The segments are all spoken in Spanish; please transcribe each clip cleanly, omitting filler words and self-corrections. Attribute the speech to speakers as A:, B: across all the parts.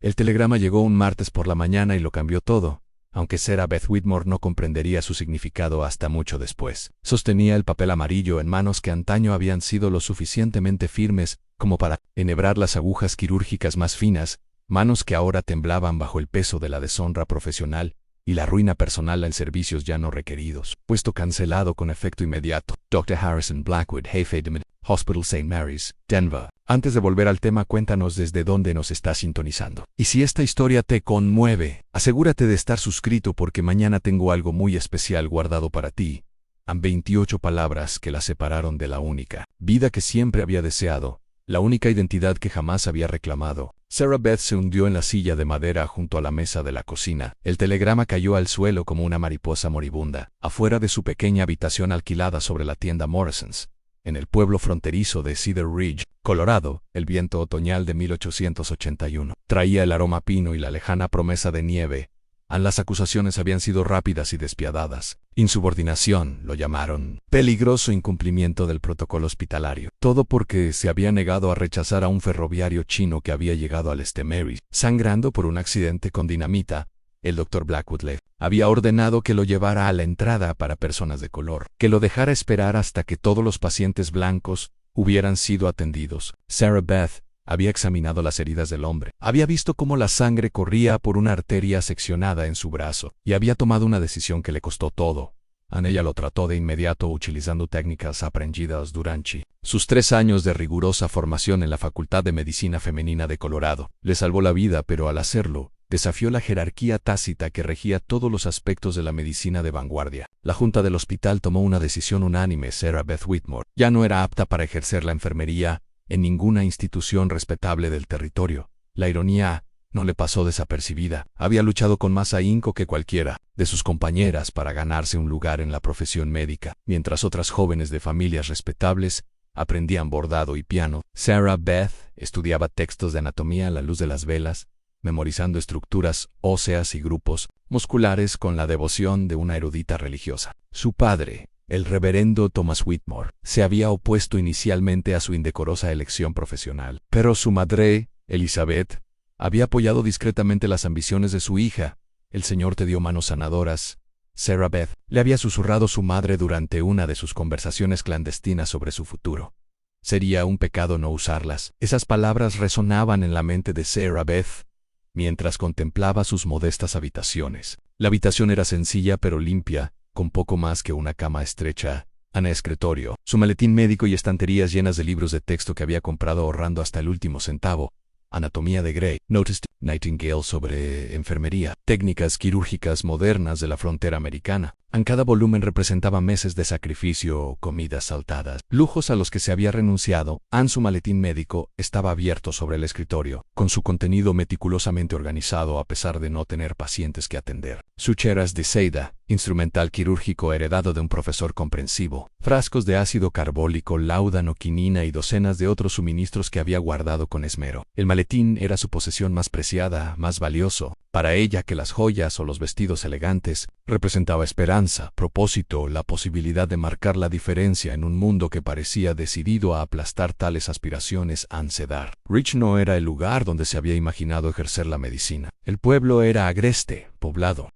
A: El telegrama llegó un martes por la mañana y lo cambió todo, aunque Sarah Beth Whitmore no comprendería su significado hasta mucho después. Sostenía el papel amarillo en manos que antaño habían sido lo suficientemente firmes como para enhebrar las agujas quirúrgicas más finas, manos que ahora temblaban bajo el peso de la deshonra profesional y la ruina personal en servicios ya no requeridos. Puesto cancelado con efecto inmediato. Dr. Harrison Blackwood, jefe de Hospital St. Mary's, Denver. Antes de volver al tema, cuéntanos desde dónde nos estás sintonizando. Y si esta historia te conmueve, asegúrate de estar suscrito porque mañana tengo algo muy especial guardado para ti. Han 28 palabras que la separaron de la única vida que siempre había deseado, la única identidad que jamás había reclamado. Sarah Beth se hundió en la silla de madera junto a la mesa de la cocina. El telegrama cayó al suelo como una mariposa moribunda, afuera de su pequeña habitación alquilada sobre la tienda Morrison's, en el pueblo fronterizo de Cedar Ridge, Colorado. El viento otoñal de 1881 traía el aroma a pino y la lejana promesa de nieve. Las acusaciones habían sido rápidas y despiadadas. Insubordinación, lo llamaron. Peligroso incumplimiento del protocolo hospitalario. Todo porque se había negado a rechazar a un ferroviario chino que había llegado al St. Mary's, sangrando por un accidente con dinamita. El Dr. Blackwood le había ordenado que lo llevara a la entrada para personas de color, que lo dejara esperar hasta que todos los pacientes blancos hubieran sido atendidos. Sarah Beth había examinado las heridas del hombre, había visto cómo la sangre corría por una arteria seccionada en su brazo, y había tomado una decisión que le costó todo. Ella lo trató de inmediato utilizando técnicas aprendidas durante sus 3 años de rigurosa formación en la Facultad de Medicina Femenina de Colorado. Le salvó la vida, pero al hacerlo, desafió la jerarquía tácita que regía todos los aspectos de la medicina de vanguardia. La junta del hospital tomó una decisión unánime. Sarah Beth Whitmore ya no era apta para ejercer la enfermería en ninguna institución respetable del territorio. La ironía no le pasó desapercibida. Había luchado con más ahínco que cualquiera de sus compañeras para ganarse un lugar en la profesión médica, mientras otras jóvenes de familias respetables aprendían bordado y piano. Sarah Beth estudiaba textos de anatomía a la luz de las velas, memorizando estructuras óseas y grupos musculares con la devoción de una erudita religiosa. Su padre, el reverendo Thomas Whitmore, se había opuesto inicialmente a su indecorosa elección profesional, pero su madre, Elizabeth, había apoyado discretamente las ambiciones de su hija. El Señor te dio manos sanadoras, Sarah Beth, le había susurrado su madre durante una de sus conversaciones clandestinas sobre su futuro. Sería un pecado no usarlas. Esas palabras resonaban en la mente de Sarah Beth mientras contemplaba sus modestas habitaciones. La habitación era sencilla pero limpia, con poco más que una cama estrecha, un escritorio, su maletín médico y estanterías llenas de libros de texto que había comprado ahorrando hasta el último centavo. Anatomía de Gray, Notice Nightingale sobre enfermería, técnicas quirúrgicas modernas de la frontera americana. En cada volumen representaba meses de sacrificio o comidas saltadas, lujos a los que se había renunciado. Su maletín médico estaba abierto sobre el escritorio, con su contenido meticulosamente organizado a pesar de no tener pacientes que atender. Sucheras de seda, instrumental quirúrgico heredado de un profesor comprensivo, frascos de ácido carbólico, láudano, quinina y docenas de otros suministros que había guardado con esmero. El maletín era su posesión más preciada, más valioso para ella que las joyas o los vestidos elegantes. Representaba esperanza, propósito, la posibilidad de marcar la diferencia en un mundo que parecía decidido a aplastar tales aspiraciones. Cedar Ridge no era el lugar donde se había imaginado ejercer la medicina. El pueblo era agreste, poblado,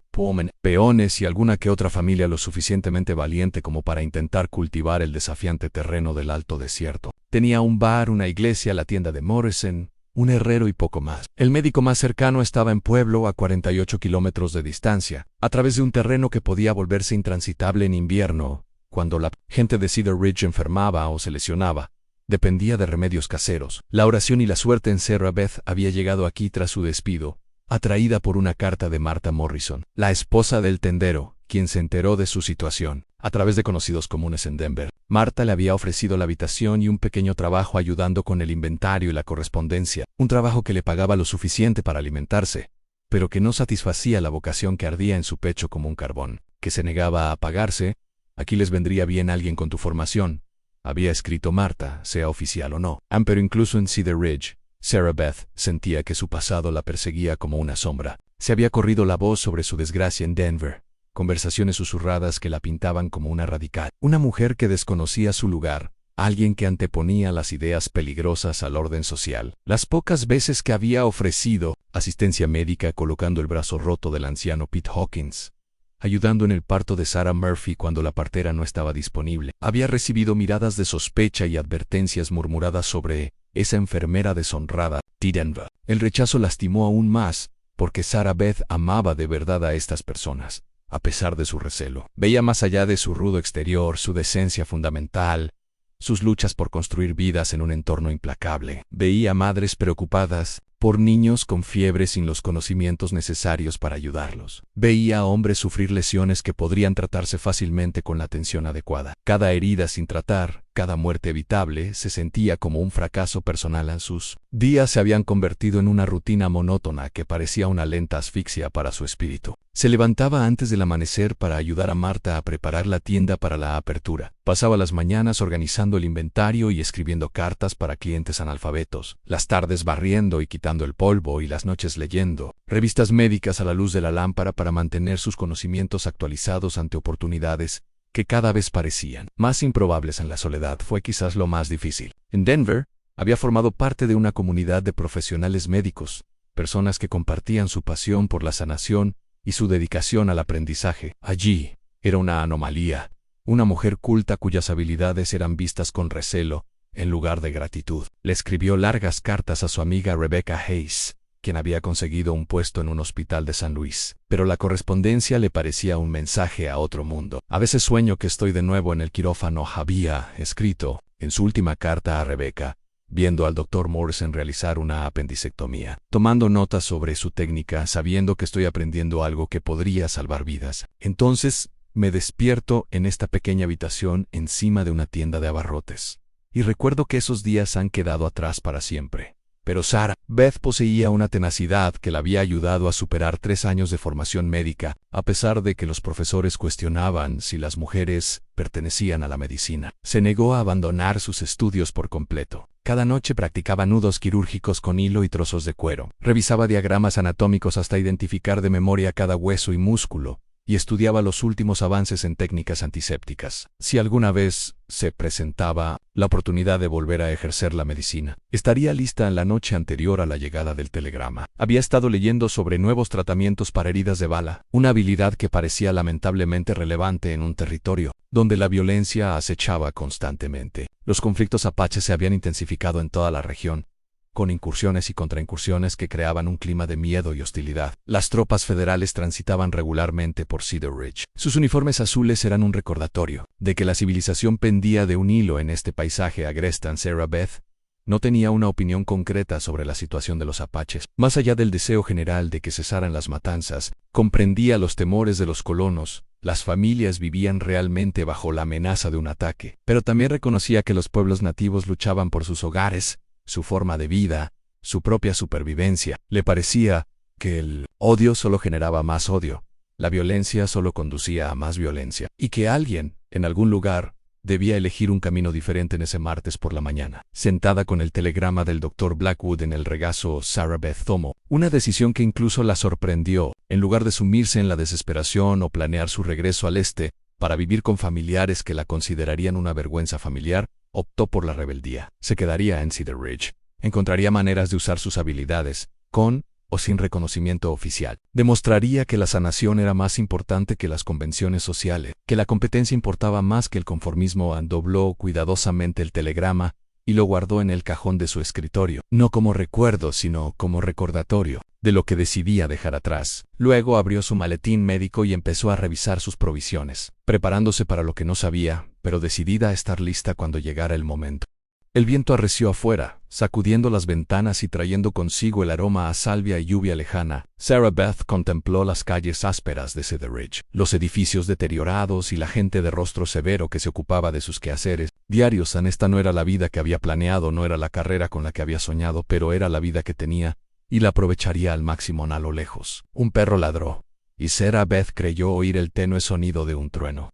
A: peones y alguna que otra familia lo suficientemente valiente como para intentar cultivar el desafiante terreno del alto desierto. Tenía un bar, una iglesia, la tienda de Morrison, un herrero y poco más. El médico más cercano estaba en Pueblo, a 48 kilómetros de distancia, a través de un terreno que podía volverse intransitable en invierno, cuando la gente de Cedar Ridge enfermaba o se lesionaba. Dependía de remedios caseros. La oración y la suerte en Sarah Beth había llegado aquí tras su despido, atraída por una carta de Martha Morrison, la esposa del tendero, quien se enteró de su situación a través de conocidos comunes en Denver. Martha le había ofrecido la habitación y un pequeño trabajo ayudando con el inventario y la correspondencia, un trabajo que le pagaba lo suficiente para alimentarse, pero que no satisfacía la vocación que ardía en su pecho como un carbón, que se negaba a apagarse. Aquí les vendría bien alguien con tu formación, había escrito Martha, sea oficial o no. Pero incluso en Cedar Ridge, Sarah Beth sentía que su pasado la perseguía como una sombra. Se había corrido la voz sobre su desgracia en Denver, conversaciones susurradas que la pintaban como una radical, una mujer que desconocía su lugar, alguien que anteponía las ideas peligrosas al orden social. Las pocas veces que había ofrecido asistencia médica colocando el brazo roto del anciano Pete Hawkins, ayudando en el parto de Sarah Murphy cuando la partera no estaba disponible, había recibido miradas de sospecha y advertencias murmuradas sobre esa enfermera deshonrada, T. Denver. El rechazo lastimó aún más, porque Sarah Beth amaba de verdad a estas personas, a pesar de su recelo. Veía más allá de su rudo exterior, su decencia fundamental, sus luchas por construir vidas en un entorno implacable. Veía madres preocupadas por niños con fiebre sin los conocimientos necesarios para ayudarlos. Veía a hombres sufrir lesiones que podrían tratarse fácilmente con la atención adecuada. Cada herida sin tratar, cada muerte evitable, se sentía como un fracaso personal. Sus días se habían convertido en una rutina monótona que parecía una lenta asfixia para su espíritu. Se levantaba antes del amanecer para ayudar a Marta a preparar la tienda para la apertura. Pasaba las mañanas organizando el inventario y escribiendo cartas para clientes analfabetos, las tardes barriendo y quitando el polvo y las noches leyendo revistas médicas a la luz de la lámpara para mantener sus conocimientos actualizados ante oportunidades que cada vez parecían más improbables. En la soledad fue quizás lo más difícil. En Denver, había formado parte de una comunidad de profesionales médicos, personas que compartían su pasión por la sanación y su dedicación al aprendizaje. Allí, era una anomalía, una mujer culta cuyas habilidades eran vistas con recelo, en lugar de gratitud. Le escribió largas cartas a su amiga Rebecca Hayes, quien había conseguido un puesto en un hospital de San Luis. Pero la correspondencia le parecía un mensaje a otro mundo. A veces sueño que estoy de nuevo en el quirófano, había escrito en su última carta a Rebecca, viendo al Dr. Morrison realizar una apendicectomía, tomando notas sobre su técnica, sabiendo que estoy aprendiendo algo que podría salvar vidas. Entonces, me despierto en esta pequeña habitación encima de una tienda de abarrotes. Y recuerdo que esos días han quedado atrás para siempre. Pero Sarah Beth poseía una tenacidad que la había ayudado a superar 3 años de formación médica, a pesar de que los profesores cuestionaban si las mujeres pertenecían a la medicina. Se negó a abandonar sus estudios por completo. Cada noche practicaba nudos quirúrgicos con hilo y trozos de cuero. Revisaba diagramas anatómicos hasta identificar de memoria cada hueso y músculo, y estudiaba los últimos avances en técnicas antisépticas. Si alguna vez se presentaba la oportunidad de volver a ejercer la medicina, estaría lista en la noche anterior a la llegada del telegrama. Había estado leyendo sobre nuevos tratamientos para heridas de bala, una habilidad que parecía lamentablemente relevante en un territorio donde la violencia acechaba constantemente. Los conflictos apaches se habían intensificado en toda la región, con incursiones y contraincursiones que creaban un clima de miedo y hostilidad. Las tropas federales transitaban regularmente por Cedar Ridge. Sus uniformes azules eran un recordatorio de que la civilización pendía de un hilo en este paisaje agreste. Sarah Beth no tenía una opinión concreta sobre la situación de los apaches. Más allá del deseo general de que cesaran las matanzas, comprendía los temores de los colonos. Las familias vivían realmente bajo la amenaza de un ataque, pero también reconocía que los pueblos nativos luchaban por sus hogares, su forma de vida, su propia supervivencia. Le parecía que el odio solo generaba más odio, la violencia solo conducía a más violencia, y que alguien, en algún lugar, debía elegir un camino diferente en ese martes por la mañana. Sentada con el telegrama del Dr. Blackwood en el regazo, Sarah Beth tomó una decisión que incluso la sorprendió. En lugar de sumirse en la desesperación o planear su regreso al este para vivir con familiares que la considerarían una vergüenza familiar, optó por la rebeldía. Se quedaría en Cedar Ridge. Encontraría maneras de usar sus habilidades, con o sin reconocimiento oficial. Demostraría que la sanación era más importante que las convenciones sociales, que la competencia importaba más que el conformismo. Dobló cuidadosamente el telegrama y lo guardó en el cajón de su escritorio, no como recuerdo, sino como recordatorio de lo que decidía dejar atrás. Luego abrió su maletín médico y empezó a revisar sus provisiones, preparándose para lo que no sabía, pero decidida a estar lista cuando llegara el momento. El viento arreció afuera, sacudiendo las ventanas y trayendo consigo el aroma a salvia y lluvia lejana. Sarah Beth contempló las calles ásperas de Cedar Ridge, los edificios deteriorados y la gente de rostro severo que se ocupaba de sus quehaceres diarios. Esta no era la vida que había planeado, no era la carrera con la que había soñado, pero era la vida que tenía, y la aprovecharía al máximo. A lo lejos, un perro ladró, y Sarah Beth creyó oír el tenue sonido de un trueno.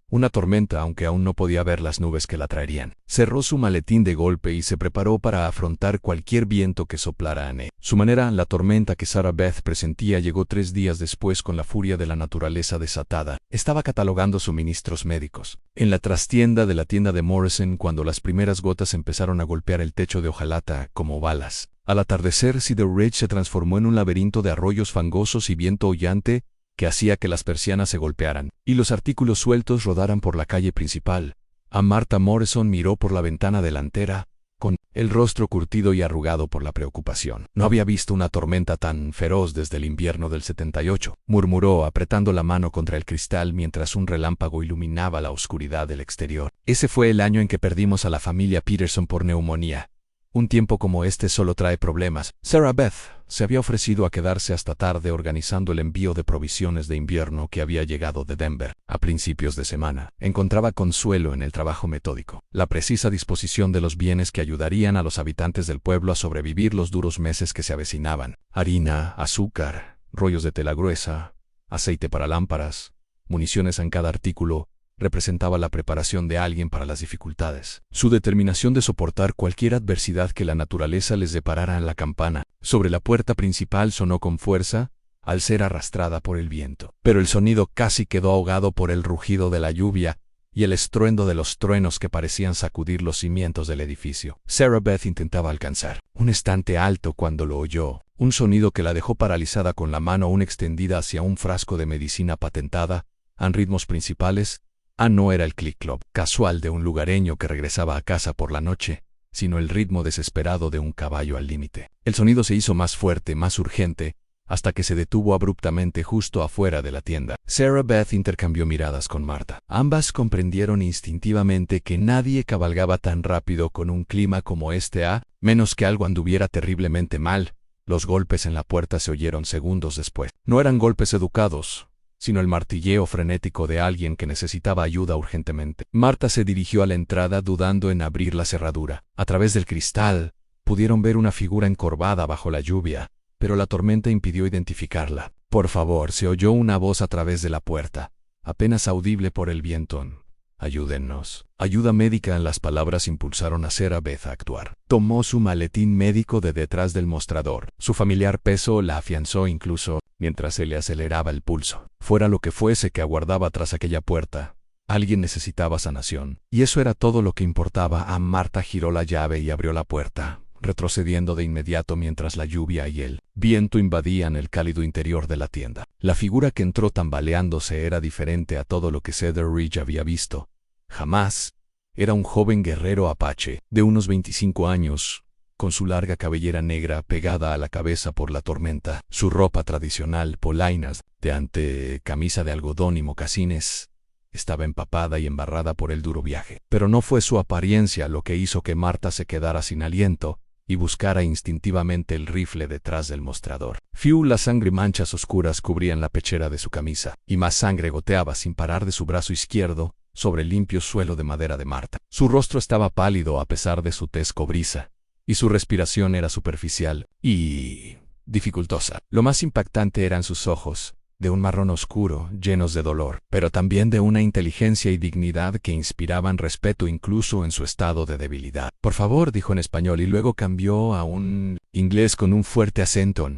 A: Una tormenta, aunque aún no podía ver las nubes que la traerían. Cerró su maletín de golpe y se preparó para afrontar cualquier viento que soplara a Ned. Su manera, la tormenta que Sarah Beth presentía llegó 3 días después con la furia de la naturaleza desatada. Estaba catalogando suministros médicos. En la trastienda de la tienda de Morrison, cuando las primeras gotas empezaron a golpear el techo de hojalata como balas. Al atardecer, Cedar Ridge se transformó en un laberinto de arroyos fangosos y viento hollante que hacía que las persianas se golpearan y los artículos sueltos rodaran por la calle principal. A Martha Morrison miró por la ventana delantera, con el rostro curtido y arrugado por la preocupación. No había visto una tormenta tan feroz desde el invierno del 78, murmuró apretando la mano contra el cristal mientras un relámpago iluminaba la oscuridad del exterior. Ese fue el año en que perdimos a la familia Peterson por neumonía. Un tiempo como este solo trae problemas. Sarah Beth se había ofrecido a quedarse hasta tarde organizando el envío de provisiones de invierno que había llegado de Denver. A principios de semana, encontraba consuelo en el trabajo metódico, la precisa disposición de los bienes que ayudarían a los habitantes del pueblo a sobrevivir los duros meses que se avecinaban. Harina, azúcar, rollos de tela gruesa, aceite para lámparas, municiones en cada artículo, representaba la preparación de alguien para las dificultades. Su determinación de soportar cualquier adversidad que la naturaleza les deparara en la campana sobre la puerta principal sonó con fuerza al ser arrastrada por el viento. Pero el sonido casi quedó ahogado por el rugido de la lluvia y el estruendo de los truenos que parecían sacudir los cimientos del edificio. Sarah Beth intentaba alcanzar un estante alto cuando lo oyó, un sonido que la dejó paralizada con la mano aún extendida hacia un frasco de medicina patentada, en ritmos principales. No era el clic-clop casual de un lugareño que regresaba a casa por la noche, sino el ritmo desesperado de un caballo al límite. El sonido se hizo más fuerte, más urgente, hasta que se detuvo abruptamente justo afuera de la tienda. Sarah Beth intercambió miradas con Martha. Ambas comprendieron instintivamente que nadie cabalgaba tan rápido con un clima como este menos que algo anduviera terriblemente mal. Los golpes en la puerta se oyeron segundos después. No eran golpes educados, sino el martilleo frenético de alguien que necesitaba ayuda urgentemente. Martha se dirigió a la entrada dudando en abrir la cerradura. A través del cristal, pudieron ver una figura encorvada bajo la lluvia, pero la tormenta impidió identificarla. «Por favor», se oyó una voz a través de la puerta, apenas audible por el viento. «Ayúdennos». Ayuda médica. Las palabras impulsaron a Sarah Beth a actuar. Tomó su maletín médico de detrás del mostrador. Su familiar peso la afianzó incluso mientras se le aceleraba el pulso. Fuera lo que fuese que aguardaba tras aquella puerta, alguien necesitaba sanación. Y eso era todo lo que importaba. Martha giró la llave y abrió la puerta, retrocediendo de inmediato mientras la lluvia y el viento invadían el cálido interior de la tienda. La figura que entró tambaleándose era diferente a todo lo que Cedar Ridge había visto. Jamás. Era un joven guerrero apache, de unos 25 años, con su larga cabellera negra pegada a la cabeza por la tormenta, su ropa tradicional, polainas de ante, camisa de algodón y mocasines, estaba empapada y embarrada por el duro viaje. Pero no fue su apariencia lo que hizo que Martha se quedara sin aliento y buscara instintivamente el rifle detrás del mostrador. La sangre y manchas oscuras cubrían la pechera de su camisa, y más sangre goteaba sin parar de su brazo izquierdo sobre el limpio suelo de madera de Martha. Su rostro estaba pálido a pesar de su tez cobriza, y su respiración era superficial y dificultosa. Lo más impactante eran sus ojos, de un marrón oscuro, llenos de dolor, pero también de una inteligencia y dignidad que inspiraban respeto incluso en su estado de debilidad. «Por favor», dijo en español y luego cambió a un inglés con un fuerte acento.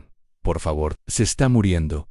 A: «Por favor, se está muriendo».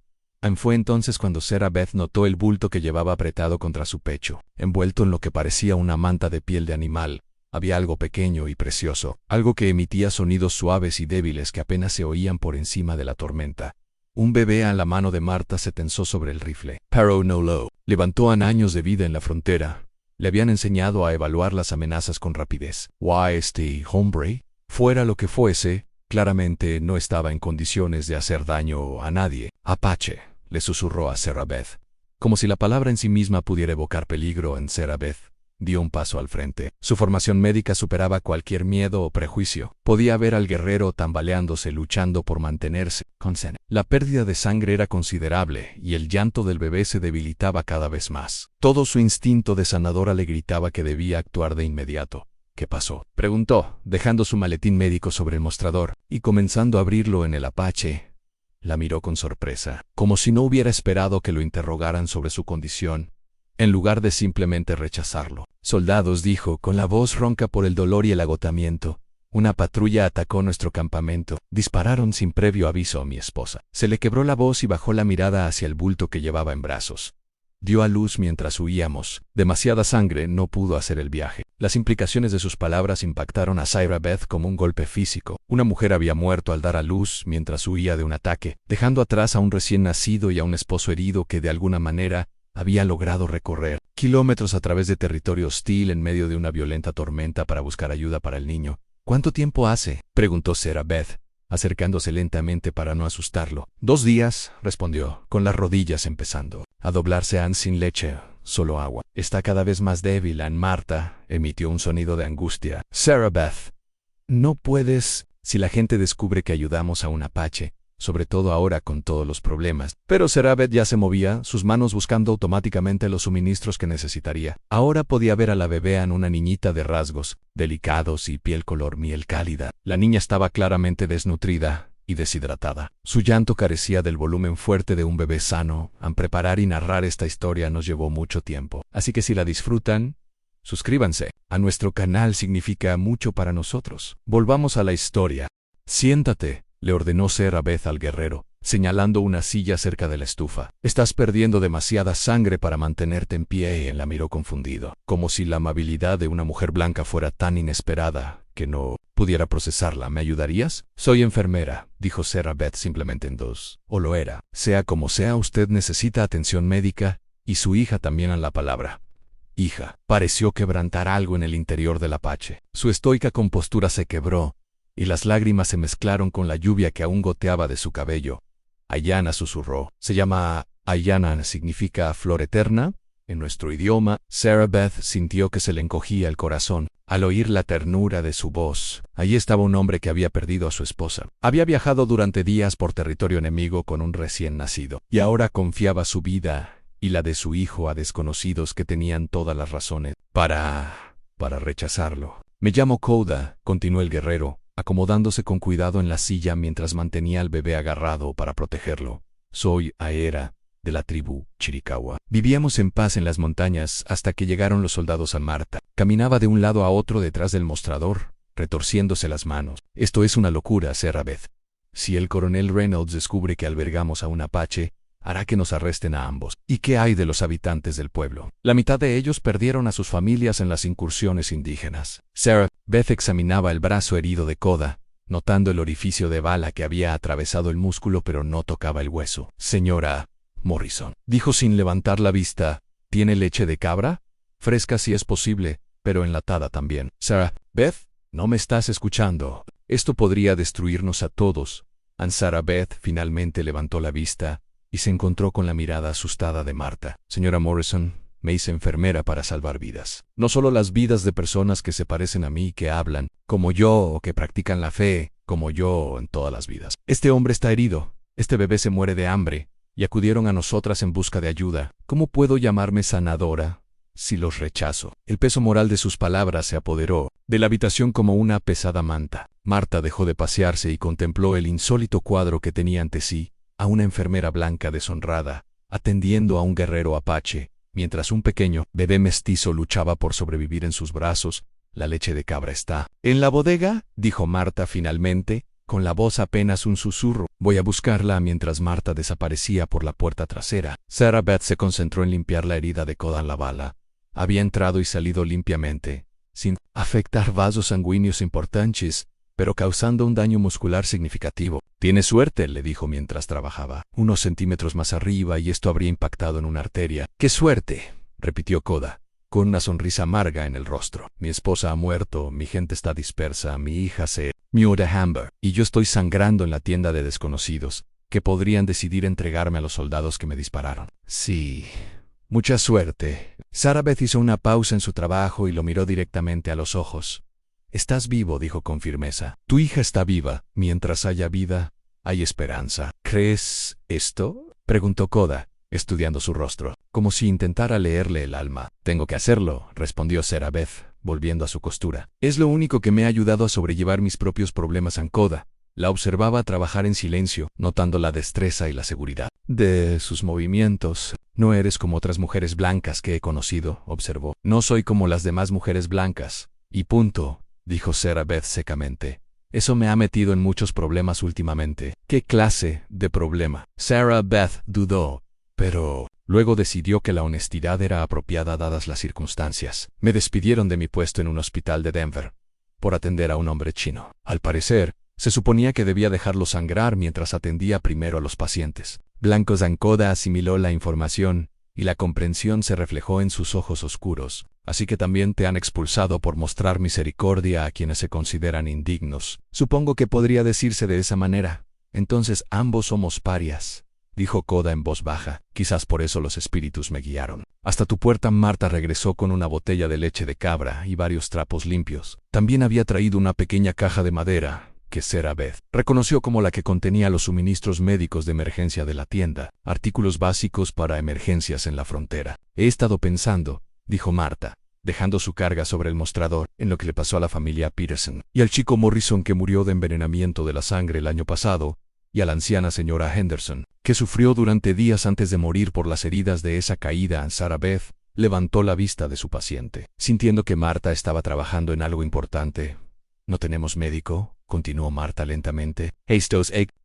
A: Fue entonces cuando Sarah Beth notó el bulto que llevaba apretado contra su pecho. Envuelto en lo que parecía una manta de piel de animal, había algo pequeño y precioso, algo que emitía sonidos suaves y débiles que apenas se oían por encima de la tormenta. Un bebé. A la mano de Martha se tensó sobre el rifle. Paro Nolo levantó años de vida en la frontera. Le habían enseñado a evaluar las amenazas con rapidez. Este hombre, fuera lo que fuese, claramente no estaba en condiciones de hacer daño a nadie. «Apache», le susurró a Sarah Beth. Como si la palabra en sí misma pudiera evocar peligro en Sarah Beth, dio un paso al frente. Su formación médica superaba cualquier miedo o prejuicio. Podía ver al guerrero tambaleándose luchando por mantenerse con seno. La pérdida de sangre era considerable y el llanto del bebé se debilitaba cada vez más. Todo su instinto de sanadora le gritaba que debía actuar de inmediato. «¿Qué pasó?», preguntó, dejando su maletín médico sobre el mostrador y comenzando a abrirlo en el Apache. La miró con sorpresa, como si no hubiera esperado que lo interrogaran sobre su condición. en lugar de simplemente rechazarlo. «Soldados», dijo, con la voz ronca por el dolor y el agotamiento. «Una patrulla atacó nuestro campamento. Dispararon sin previo aviso a mi esposa». Se le quebró la voz y bajó la mirada hacia el bulto que llevaba en brazos. Dio a luz mientras huíamos. Demasiada sangre, no pudo hacer el viaje. Las implicaciones de sus palabras impactaron a Sarah Beth como un golpe físico. Una mujer había muerto al dar a luz mientras huía de un ataque, dejando atrás a un recién nacido y a un esposo herido que de alguna manera había logrado recorrer kilómetros a través de territorio hostil en medio de una violenta tormenta para buscar ayuda para el niño. «¿Cuánto tiempo hace?», preguntó Sarah Beth, acercándose lentamente para no asustarlo. «2 días», respondió, con las rodillas empezando a doblarse. «Ann sin leche, solo agua. Está cada vez más débil». Ann Marta emitió un sonido de angustia. «Sarah Beth, no puedes. Si la gente descubre que ayudamos a un apache, sobre todo ahora con todos los problemas». Pero Sarah Beth ya se movía, sus manos buscando automáticamente los suministros que necesitaría. Ahora podía ver a la bebé Ann, una niñita de rasgos delicados y piel color miel cálida. La niña estaba claramente desnutrida y deshidratada. Su llanto carecía del volumen fuerte de un bebé sano. Preparar y narrar esta historia nos llevó mucho tiempo. Así que si la disfrutan, suscríbanse a nuestro canal, significa mucho para nosotros. Volvamos a la historia. «Siéntate», le ordenó Sarah Beth al guerrero, señalando una silla cerca de la estufa. «Estás perdiendo demasiada sangre para mantenerte en pie». Y él la miró confundido, como si la amabilidad de una mujer blanca fuera tan inesperada que no pudiera procesarla. «¿Me ayudarías?» «Soy enfermera», dijo Sarah Beth simplemente en dos. O lo era. «Sea como sea, usted necesita atención médica», y su hija también a la palabra «hija». Pareció quebrantar algo en el interior del apache. Su estoica compostura se quebró, y las lágrimas se mezclaron con la lluvia que aún goteaba de su cabello. «Ayana», susurró. «Se llama Ayana, significa flor eterna en nuestro idioma». Sarah Beth sintió que se le encogía el corazón al oír la ternura de su voz. Allí estaba un hombre que había perdido a su esposa. Había viajado durante días por territorio enemigo con un recién nacido, y ahora confiaba su vida y la de su hijo a desconocidos que tenían todas las razones para rechazarlo. «Me llamo Koda», continuó el guerrero, acomodándose con cuidado en la silla mientras mantenía al bebé agarrado para protegerlo. «Soy Aera, de la tribu Chiricahua. Vivíamos en paz en las montañas hasta que llegaron los soldados a Marta». Caminaba de un lado a otro detrás del mostrador, retorciéndose las manos. «Esto es una locura, Sarah Beth. Si el coronel Reynolds descubre que albergamos a un apache, hará que nos arresten a ambos. ¿Y qué hay de los habitantes del pueblo? La mitad de ellos perdieron a sus familias en las incursiones indígenas». Sarah Beth examinaba el brazo herido de Koda, notando el orificio de bala que había atravesado el músculo pero no tocaba el hueso. «Señora Morrison», dijo sin levantar la vista, «¿tiene leche de cabra? Fresca si es posible, pero enlatada también». «Sarah Beth, no me estás escuchando. Esto podría destruirnos a todos». Sarah Beth finalmente levantó la vista y se encontró con la mirada asustada de Marta. «Señora Morrison, me hice enfermera para salvar vidas. No solo las vidas de personas que se parecen a mí, que hablan como yo o que practican la fe como yo, en todas las vidas. Este hombre está herido, este bebé se muere de hambre, y acudieron a nosotras en busca de ayuda. ¿Cómo puedo llamarme sanadora si los rechazo?» El peso moral de sus palabras se apoderó de la habitación como una pesada manta. Marta dejó de pasearse y contempló el insólito cuadro que tenía ante sí, a una enfermera blanca deshonrada, atendiendo a un guerrero apache, mientras un pequeño bebé mestizo luchaba por sobrevivir en sus brazos. «La leche de cabra está en la bodega», dijo Marta finalmente, con la voz apenas un susurro. «Voy a buscarla». Mientras Marta desaparecía por la puerta trasera, Sarah Beth se concentró en limpiar la herida de Koda en la bala. Había entrado y salido limpiamente, sin afectar vasos sanguíneos importantes, pero causando un daño muscular significativo. «Tiene suerte», le dijo mientras trabajaba. «Unos centímetros más arriba y esto habría impactado en una arteria». «¡Qué suerte!», repitió Koda, con una sonrisa amarga en el rostro. «Mi esposa ha muerto, mi gente está dispersa, mi hija se muda a Amber, y yo estoy sangrando en la tienda de desconocidos, que podrían decidir entregarme a los soldados que me dispararon». «Sí, mucha suerte». Sarah Beth hizo una pausa en su trabajo y lo miró directamente a los ojos. «Estás vivo», dijo con firmeza. «Tu hija está viva. Mientras haya vida, hay esperanza». «¿Crees esto?», preguntó Koda, estudiando su rostro, como si intentara leerle el alma. «Tengo que hacerlo», respondió Sarah Beth, volviendo a su costura. «Es lo único que me ha ayudado a sobrellevar mis propios problemas». Koda La observaba trabajar en silencio, notando la destreza y la seguridad de sus movimientos. No eres como otras mujeres blancas que he conocido, observó. No soy como las demás mujeres blancas. Y punto, dijo Sarah Beth secamente. Eso me ha metido en muchos problemas últimamente. ¿Qué clase de problema? Sarah Beth dudó, pero luego decidió que la honestidad era apropiada dadas las circunstancias. Me despidieron de mi puesto en un hospital de Denver por atender a un hombre chino. Al parecer, se suponía que debía dejarlo sangrar mientras atendía primero a los pacientes. Blanco Zancoda asimiló la información y la comprensión se reflejó en sus ojos oscuros. Así que también te han expulsado por mostrar misericordia a quienes se consideran indignos. Supongo que podría decirse de esa manera. Entonces ambos somos parias, dijo Koda en voz baja. Quizás por eso los espíritus me guiaron. Hasta tu puerta Marta regresó con una botella de leche de cabra y varios trapos limpios. También había traído una pequeña caja de madera que Sarah Beth reconoció como la que contenía los suministros médicos de emergencia de la tienda, artículos básicos para emergencias en la frontera. He estado pensando, dijo Marta, dejando su carga sobre el mostrador, en lo que le pasó a la familia Peterson, y al chico Morrison que murió de envenenamiento de la sangre el año pasado, y a la anciana señora Henderson, que sufrió durante días antes de morir por las heridas de esa caída. Sarah Beth levantó la vista de su paciente, sintiendo que Marta estaba trabajando en algo importante. ¿No tenemos médico?, continuó Marta lentamente.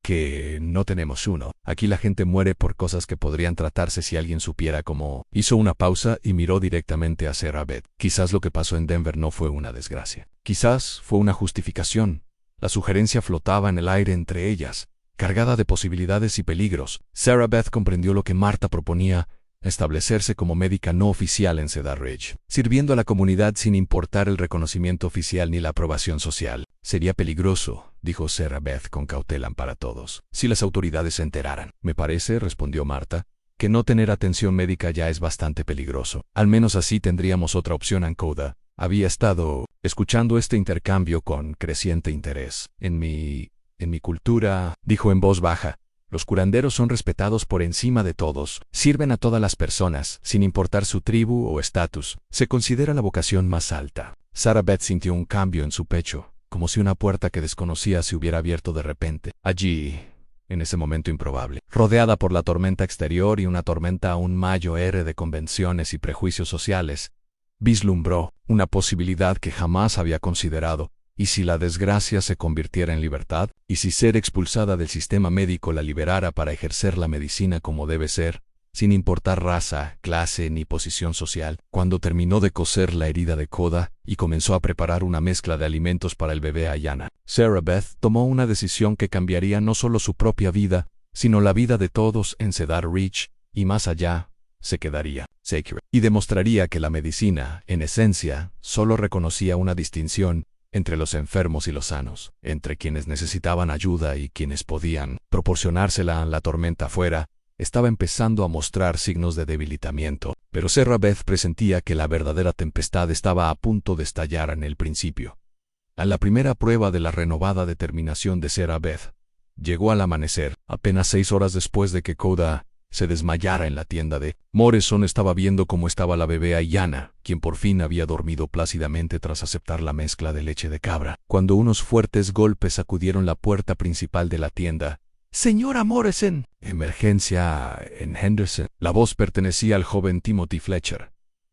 A: Que no tenemos uno. Aquí la gente muere por cosas que podrían tratarse si alguien supiera cómo. Hizo una pausa y miró directamente a Sarah Beth. Quizás lo que pasó en Denver no fue una desgracia. Quizás fue una justificación. La sugerencia flotaba en el aire entre ellas, cargada de posibilidades y peligros. Sarah Beth comprendió lo que Marta proponía: establecerse como médica no oficial en Cedar Ridge, sirviendo a la comunidad sin importar el reconocimiento oficial ni la aprobación social. Sería peligroso, dijo Sarah Beth con cautela para todos, si las autoridades se enteraran. Me parece, respondió Marta, que no tener atención médica ya es bastante peligroso. Al menos así tendríamos otra opción. Ancoda había estado escuchando este intercambio con creciente interés. En mi cultura, dijo en voz baja, los curanderos son respetados por encima de todos, sirven a todas las personas, sin importar su tribu o estatus. Se considera la vocación más alta. Sarah Beth sintió un cambio en su pecho, como si una puerta que desconocía se hubiera abierto de repente. Allí, en ese momento improbable, rodeada por la tormenta exterior y una tormenta aún mayor de convenciones y prejuicios sociales, vislumbró una posibilidad que jamás había considerado. ¿Y si la desgracia se convirtiera en libertad? ¿Y si ser expulsada del sistema médico la liberara para ejercer la medicina como debe ser, sin importar raza, clase ni posición social? Cuando terminó de coser la herida de Koda y comenzó a preparar una mezcla de alimentos para el bebé Ayanna, Sarah Beth tomó una decisión que cambiaría no solo su propia vida, sino la vida de todos en Cedar Ridge, y más allá, se quedaría sacred, y demostraría que la medicina, en esencia, solo reconocía una distinción entre los enfermos y los sanos, entre quienes necesitaban ayuda y quienes podían proporcionársela. La tormenta afuera estaba empezando a mostrar signos de debilitamiento, pero Sarah Beth presentía que la verdadera tempestad estaba a punto de estallar en el principio. A la primera prueba de la renovada determinación de Sarah Beth llegó al amanecer, apenas 6 horas después de que Koda se desmayara en la tienda de Morrison. Estaba viendo cómo estaba la bebé Ayanna, quien por fin había dormido plácidamente tras aceptar la mezcla de leche de cabra, cuando unos fuertes golpes sacudieron la puerta principal de la tienda. «Señora Morrison». «Emergencia en Henderson». La voz pertenecía al joven Timothy Fletcher,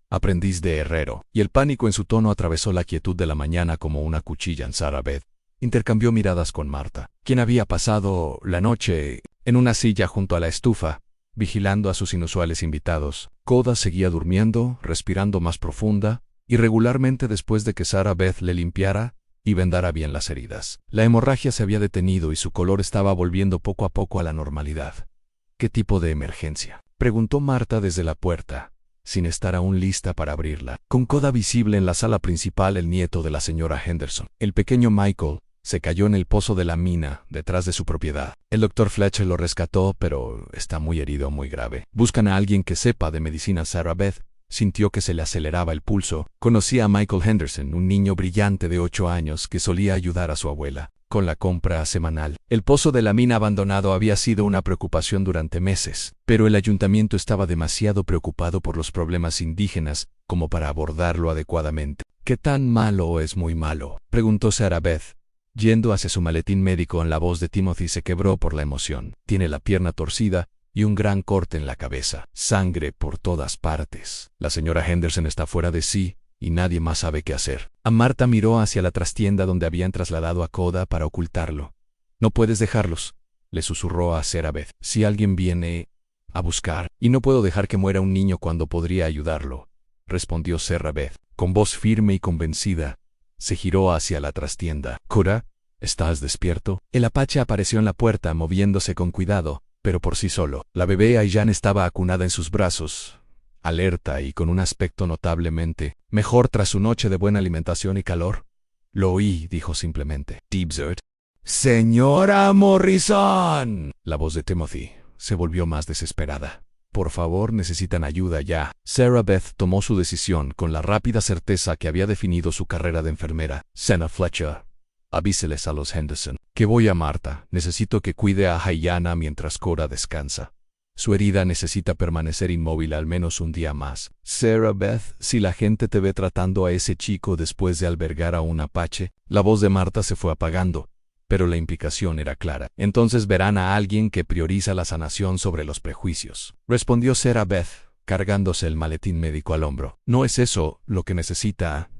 A: aprendiz de herrero, y el pánico en su tono atravesó la quietud de la mañana como una cuchilla. Sarah Beth intercambió miradas con Marta, quien había pasado la noche en una silla junto a la estufa, vigilando a sus inusuales invitados. Koda seguía durmiendo, respirando más profunda y regularmente después de que Sarah Beth le limpiara y vendara bien las heridas. La hemorragia se había detenido y su color estaba volviendo poco a poco a la normalidad. «¿Qué tipo de emergencia?», preguntó Marta desde la puerta, sin estar aún lista para abrirla. Con Koda visible en la sala principal, el nieto de la señora Henderson, el pequeño Michael, se cayó en el pozo de la mina detrás de su propiedad. El doctor Fletcher lo rescató, pero está muy herido, muy grave. Buscan a alguien que sepa de medicina. Sarah Beth sintió que se le aceleraba el pulso. Conocía a Michael Henderson, un niño brillante de 8 años que solía ayudar a su abuela con la compra semanal. El pozo de la mina abandonado había sido una preocupación durante meses, pero el ayuntamiento estaba demasiado preocupado por los problemas indígenas como para abordarlo adecuadamente. «¿Qué tan malo es muy malo?», preguntó Sarah Beth, Yendo hacia su maletín médico, la voz de Timothy se quebró por la emoción. Tiene la pierna torcida y un gran corte en la cabeza. Sangre por todas partes. La señora Henderson está fuera de sí y nadie más sabe qué hacer. A Marta miró hacia la trastienda donde habían trasladado a Coda para ocultarlo. No puedes dejarlos, le susurró a Sarah Beth. Si alguien viene a buscar, y no puedo dejar que muera un niño cuando podría ayudarlo, respondió Sarah Beth. Con voz firme y convencida, se giró hacia la trastienda. Coda, ¿estás despierto? El apache apareció en la puerta, moviéndose con cuidado, pero por sí solo. La bebé Ayaan estaba acunada en sus brazos, alerta y con un aspecto notablemente mejor tras su noche de buena alimentación y calor. Lo oí, dijo simplemente. Deepsert. ¡Señora Morrison! La voz de Timothy se volvió más desesperada. Por favor, necesitan ayuda ya. Sarah Beth tomó su decisión con la rápida certeza que había definido su carrera de enfermera. Senna Fletcher, avíseles a los Henderson que voy a Marta. Necesito que cuide a Hayana mientras Cora descansa. Su herida necesita permanecer inmóvil al menos un día más. Sarah Beth, si la gente te ve tratando a ese chico después de albergar a un apache. La voz de Marta se fue apagando, pero la implicación era clara. Entonces verán a alguien que prioriza la sanación sobre los prejuicios, respondió Sarah Beth, cargándose el maletín médico al hombro. No es eso lo que necesita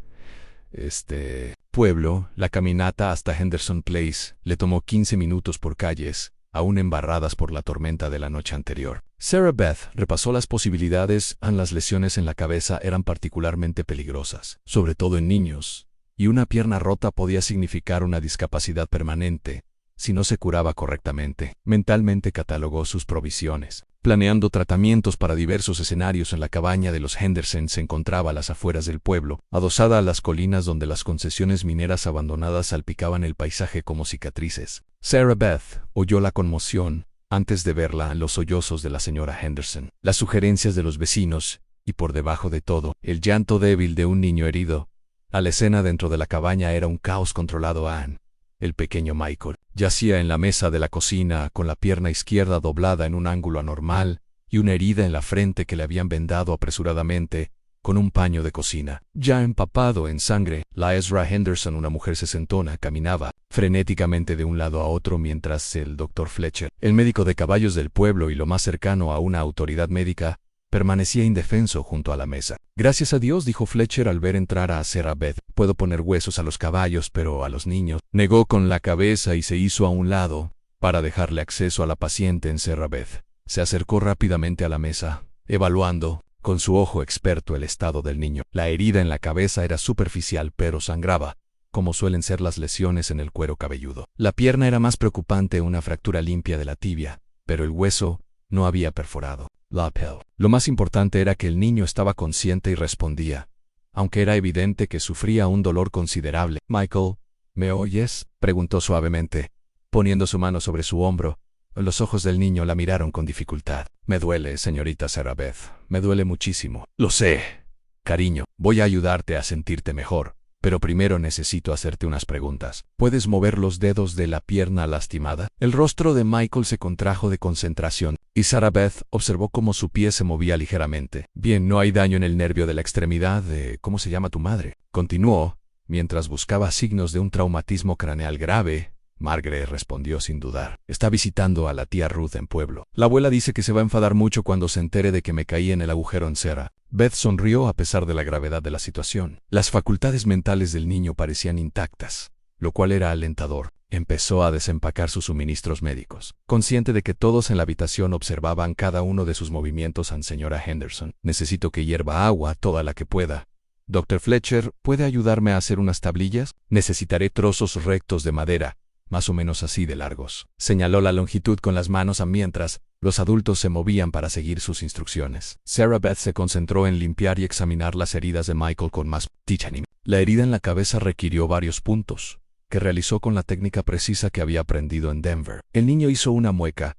A: pueblo. La caminata hasta Henderson Place le tomó 15 minutos por calles, aún embarradas por la tormenta de la noche anterior. Sarah Beth repasó las posibilidades. Las lesiones en la cabeza eran particularmente peligrosas, sobre todo en niños, y una pierna rota podía significar una discapacidad permanente si no se curaba correctamente. Mentalmente catalogó sus provisiones, planeando tratamientos para diversos escenarios. En la cabaña de los Henderson se encontraba a las afueras del pueblo, adosada a las colinas donde las concesiones mineras abandonadas salpicaban el paisaje como cicatrices. Sarah Beth oyó la conmoción antes de verla en los sollozos de la señora Henderson, las sugerencias de los vecinos y, por debajo de todo, el llanto débil de un niño herido. La escena dentro de la cabaña era un caos controlado. El pequeño Michael yacía en la mesa de la cocina con la pierna izquierda doblada en un ángulo anormal y una herida en la frente que le habían vendado apresuradamente con un paño de cocina. Ya empapado en sangre, la Ezra Henderson, una mujer sesentona, caminaba frenéticamente de un lado a otro mientras el Dr. Fletcher, el médico de caballos del pueblo y lo más cercano a una autoridad médica, permanecía indefenso junto a la mesa. Gracias a Dios, dijo Fletcher al ver entrar a Sarah Beth. Puedo poner huesos a los caballos, pero a los niños. Negó con la cabeza y se hizo a un lado para dejarle acceso a la paciente. En Sarah Beth se acercó rápidamente a la mesa, evaluando con su ojo experto el estado del niño. La herida en la cabeza era superficial, pero sangraba, como suelen ser las lesiones en el cuero cabelludo. La pierna era más preocupante, una fractura limpia de la tibia, pero el hueso no había perforado. Lo más importante era que el niño estaba consciente y respondía, aunque era evidente que sufría un dolor considerable. Michael, ¿me oyes?, preguntó suavemente, poniendo su mano sobre su hombro. Los ojos del niño la miraron con dificultad. Me duele, señorita Sarah Beth, me duele muchísimo. Lo sé, cariño, voy a ayudarte a sentirte mejor, pero primero necesito hacerte unas preguntas. ¿Puedes mover los dedos de la pierna lastimada? El rostro de Michael se contrajo de concentración, y Sarah Beth observó cómo su pie se movía ligeramente. Bien, no hay daño en el nervio de la extremidad de... ¿Cómo se llama tu madre?, continuó, mientras buscaba signos de un traumatismo craneal grave. Margaret respondió sin dudar. Está visitando a la tía Ruth en pueblo. La abuela dice que se va a enfadar mucho cuando se entere de que me caí en el agujero en Sarah. Beth sonrió a pesar de la gravedad de la situación. Las facultades mentales del niño parecían intactas, lo cual era alentador. Empezó a desempacar sus suministros médicos, consciente de que todos en la habitación observaban cada uno de sus movimientos. Señora Henderson, necesito que hierva agua toda la que pueda. Dr. Fletcher, ¿puede ayudarme a hacer unas tablillas? Necesitaré trozos rectos de madera, más o menos así de largos. Señaló la longitud con las manos mientras los adultos se movían para seguir sus instrucciones. Sarah Beth se concentró en limpiar y examinar las heridas de Michael con más tacto. La herida en la cabeza requirió varios puntos, que realizó con la técnica precisa que había aprendido en Denver. El niño hizo una mueca,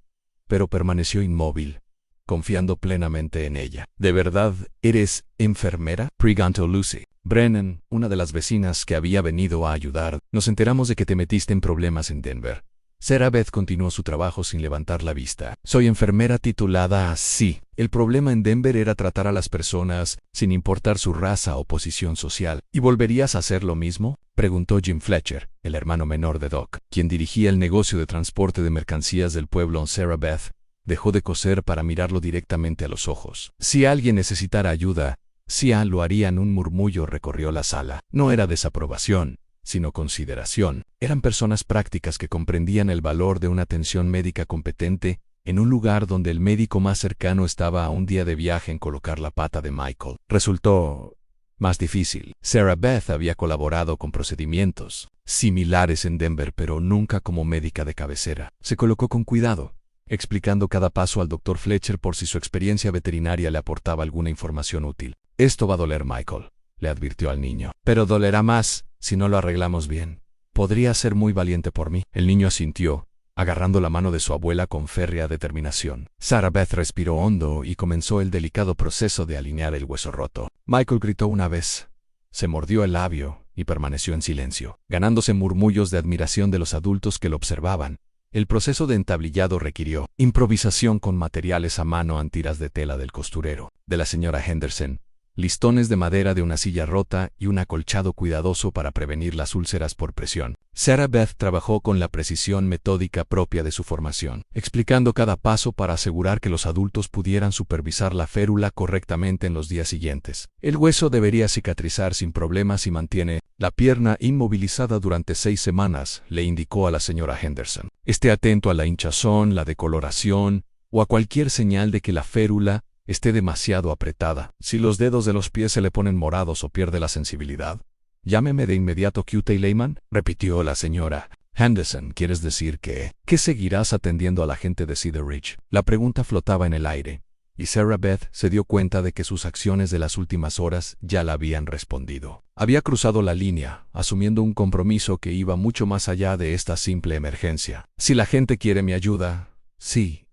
A: pero permaneció inmóvil, confiando plenamente en ella. ¿De verdad eres enfermera?, preguntó Lucy. Brennan, una de las vecinas que había venido a ayudar, nos enteramos de que te metiste en problemas en Denver. Sarah Beth continuó su trabajo sin levantar la vista. Soy enfermera titulada así. El problema en Denver era tratar a las personas sin importar su raza o posición social. ¿Y volverías a hacer lo mismo?, preguntó Jim Fletcher, el hermano menor de Doc, quien dirigía el negocio de transporte de mercancías del pueblo. Sarah Beth dejó de coser para mirarlo directamente a los ojos. Si alguien necesitara ayuda, Sia lo haría. Un murmullo recorrió la sala. No era desaprobación, sino consideración. Eran personas prácticas que comprendían el valor de una atención médica competente en un lugar donde el médico más cercano estaba a un día de viaje en colocar la pata de Michael. Resultó más difícil. Sarah Beth había colaborado con procedimientos similares en Denver, pero nunca como médica de cabecera. Se colocó con cuidado, explicando cada paso al Dr. Fletcher por si su experiencia veterinaria le aportaba alguna información útil. «Esto va a doler, Michael», le advirtió al niño. «Pero dolerá más si no lo arreglamos bien. Podría ser muy valiente por mí». El niño asintió, agarrando la mano de su abuela con férrea determinación. Sarah Beth respiró hondo y comenzó el delicado proceso de alinear el hueso roto. Michael gritó una vez, se mordió el labio y permaneció en silencio, ganándose murmullos de admiración de los adultos que lo observaban. El proceso de entablillado requirió improvisación con materiales a mano en tiras de tela del costurero, de la señora Henderson, listones de madera de una silla rota y un acolchado cuidadoso para prevenir las úlceras por presión. Sarah Beth trabajó con la precisión metódica propia de su formación, explicando cada paso para asegurar que los adultos pudieran supervisar la férula correctamente en los días siguientes. El hueso debería cicatrizar sin problemas si mantiene la pierna inmovilizada durante 6 semanas, le indicó a la señora Henderson. Esté atento a la hinchazón, la decoloración o a cualquier señal de que la férula esté demasiado apretada. Si los dedos de los pies se le ponen morados o pierde la sensibilidad, llámeme de inmediato Q.T. Lehman, repitió la señora Henderson. ¿Quieres decir que seguirás atendiendo a la gente de Cedar Ridge? La pregunta flotaba en el aire, y Sarah Beth se dio cuenta de que sus acciones de las últimas horas ya la habían respondido. Había cruzado la línea, asumiendo un compromiso que iba mucho más allá de esta simple emergencia. Si la gente quiere mi ayuda, sí,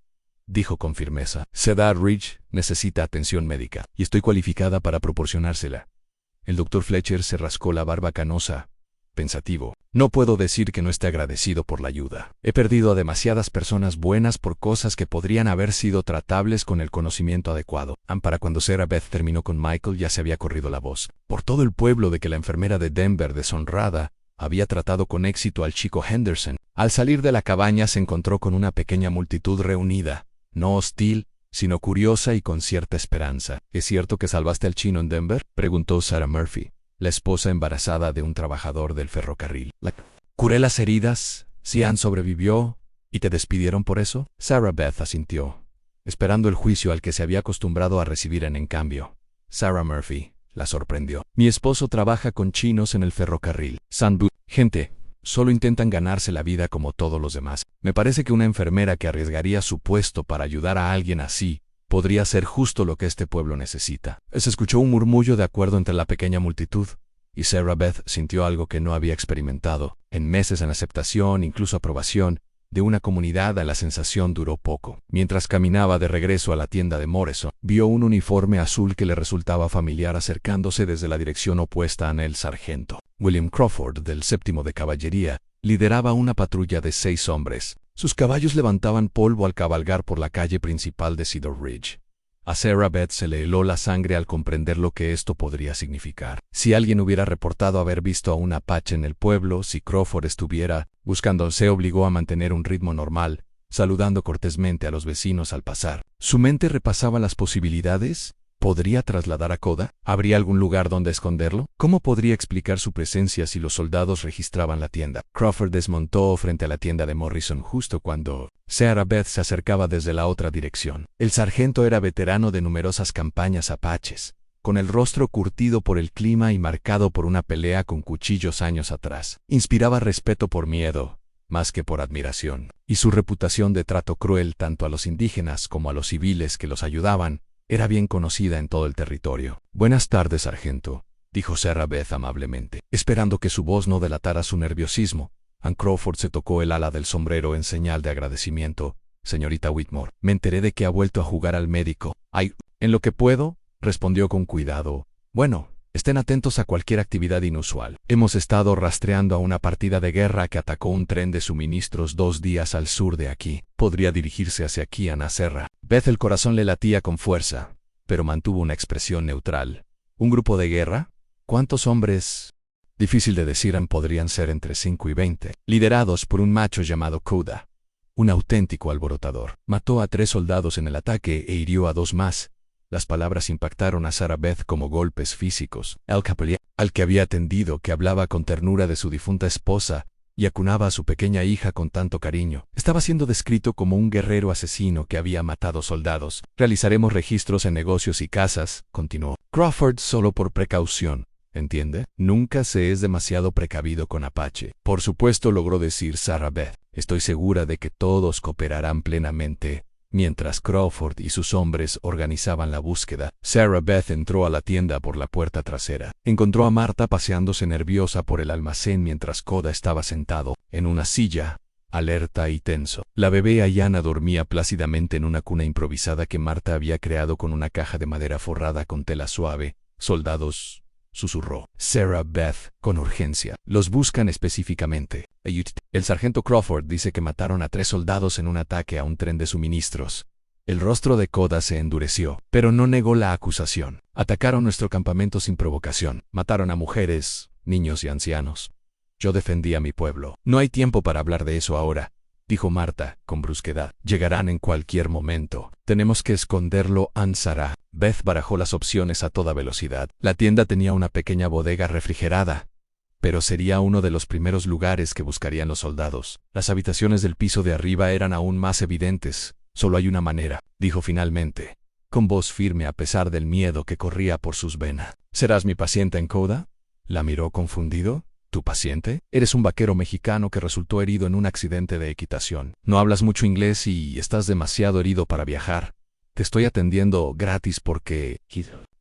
A: dijo con firmeza. Cedar Ridge necesita atención médica, y estoy cualificada para proporcionársela. El Dr. Fletcher se rascó la barba canosa, pensativo. No puedo decir que no esté agradecido por la ayuda. He perdido a demasiadas personas buenas por cosas que podrían haber sido tratables con el conocimiento adecuado. Para cuando Sarah Beth terminó con Michael ya se había corrido la voz por todo el pueblo de que la enfermera de Denver, deshonrada, había tratado con éxito al chico Henderson. Al salir de la cabaña se encontró con una pequeña multitud reunida, no hostil, sino curiosa y con cierta esperanza. ¿Es cierto que salvaste al chino en Denver?, preguntó Sarah Murphy, la esposa embarazada de un trabajador del ferrocarril. Curé las heridas, Sian sobrevivió, ¿y te despidieron por eso? Sarah Beth asintió, esperando el juicio al que se había acostumbrado a recibir en cambio. Sarah Murphy la sorprendió. Mi esposo trabaja con chinos en el ferrocarril. Gente, solo intentan ganarse la vida como todos los demás. Me parece que una enfermera que arriesgaría su puesto para ayudar a alguien así podría ser justo lo que este pueblo necesita. Se escuchó un murmullo de acuerdo entre la pequeña multitud, y Sarah Beth sintió algo que no había experimentado en meses en aceptación, incluso aprobación, de una comunidad. La sensación duró poco. Mientras caminaba de regreso a la tienda de Morrison, vio un uniforme azul que le resultaba familiar acercándose desde la dirección opuesta a él. El sargento William Crawford, del 7º de Caballería, lideraba una patrulla de 6 hombres. Sus caballos levantaban polvo al cabalgar por la calle principal de Cedar Ridge. A Sarah Beth se le heló la sangre al comprender lo que esto podría significar. Si alguien hubiera reportado haber visto a un apache en el pueblo, si Crawford estuviera buscando, se obligó a mantener un ritmo normal, saludando cortésmente a los vecinos al pasar. Su mente repasaba las posibilidades. ¿Podría trasladar a Coda? ¿Habría algún lugar donde esconderlo? ¿Cómo podría explicar su presencia si los soldados registraban la tienda? Crawford desmontó frente a la tienda de Morrison justo cuando Sarah Beth se acercaba desde la otra dirección. El sargento era veterano de numerosas campañas apaches, con el rostro curtido por el clima y marcado por una pelea con cuchillos años atrás. Inspiraba respeto por miedo, más que por admiración, y su reputación de trato cruel tanto a los indígenas como a los civiles que los ayudaban era bien conocida en todo el territorio. Buenas tardes, sargento, dijo Sarah Beth amablemente, esperando que su voz no delatara su nerviosismo. Ann Crawford se tocó el ala del sombrero en señal de agradecimiento. Señorita Whitmore, me enteré de que ha vuelto a jugar al médico. En lo que puedo, respondió con cuidado. Bueno, estén atentos a cualquier actividad inusual. Hemos estado rastreando a una partida de guerra que atacó un tren de suministros 2 días al sur de aquí. Podría dirigirse hacia aquí, Ana Serra. Beth, el corazón le latía con fuerza, pero mantuvo una expresión neutral. ¿Un grupo de guerra? ¿Cuántos hombres Difícil de decir, podrían ser entre 5 y 20, liderados por un macho llamado Koda. Un auténtico alborotador. Mató a 3 soldados en el ataque e hirió a 2 más. Las palabras impactaron a Sarah Beth como golpes físicos. El capellán, al que había atendido, que hablaba con ternura de su difunta esposa y acunaba a su pequeña hija con tanto cariño, estaba siendo descrito como un guerrero asesino que había matado soldados. Realizaremos registros en negocios y casas, continuó Crawford, solo por precaución. ¿Entiende? Nunca se es demasiado precavido con Apache. Por supuesto, logró decir Sarah Beth. Estoy segura de que todos cooperarán plenamente. Mientras Crawford y sus hombres organizaban la búsqueda, Sarah Beth entró a la tienda por la puerta trasera. Encontró a Marta paseándose nerviosa por el almacén mientras Koda estaba sentado en una silla, alerta y tenso. La bebé Ayana dormía plácidamente en una cuna improvisada que Marta había creado con una caja de madera forrada con tela suave. Soldados, susurró Sarah Beth con urgencia. Los buscan específicamente. El sargento Crawford dice que mataron a 3 soldados en un ataque a un tren de suministros. El rostro de Koda se endureció, pero no negó la acusación. Atacaron nuestro campamento sin provocación. Mataron a mujeres, niños y ancianos. Yo defendí a mi pueblo. No hay tiempo para hablar de eso ahora, dijo Marta, con brusquedad. Llegarán en cualquier momento. Tenemos que esconderlo, Sarah Beth barajó las opciones a toda velocidad. La tienda tenía una pequeña bodega refrigerada, pero sería uno de los primeros lugares que buscarían los soldados. Las habitaciones del piso de arriba eran aún más evidentes. Solo hay una manera, dijo finalmente, con voz firme a pesar del miedo que corría por sus venas. ¿Serás mi paciente en Koda? La miró confundido. ¿Tu paciente? Eres un vaquero mexicano que resultó herido en un accidente de equitación. No hablas mucho inglés y estás demasiado herido para viajar. Te estoy atendiendo gratis porque...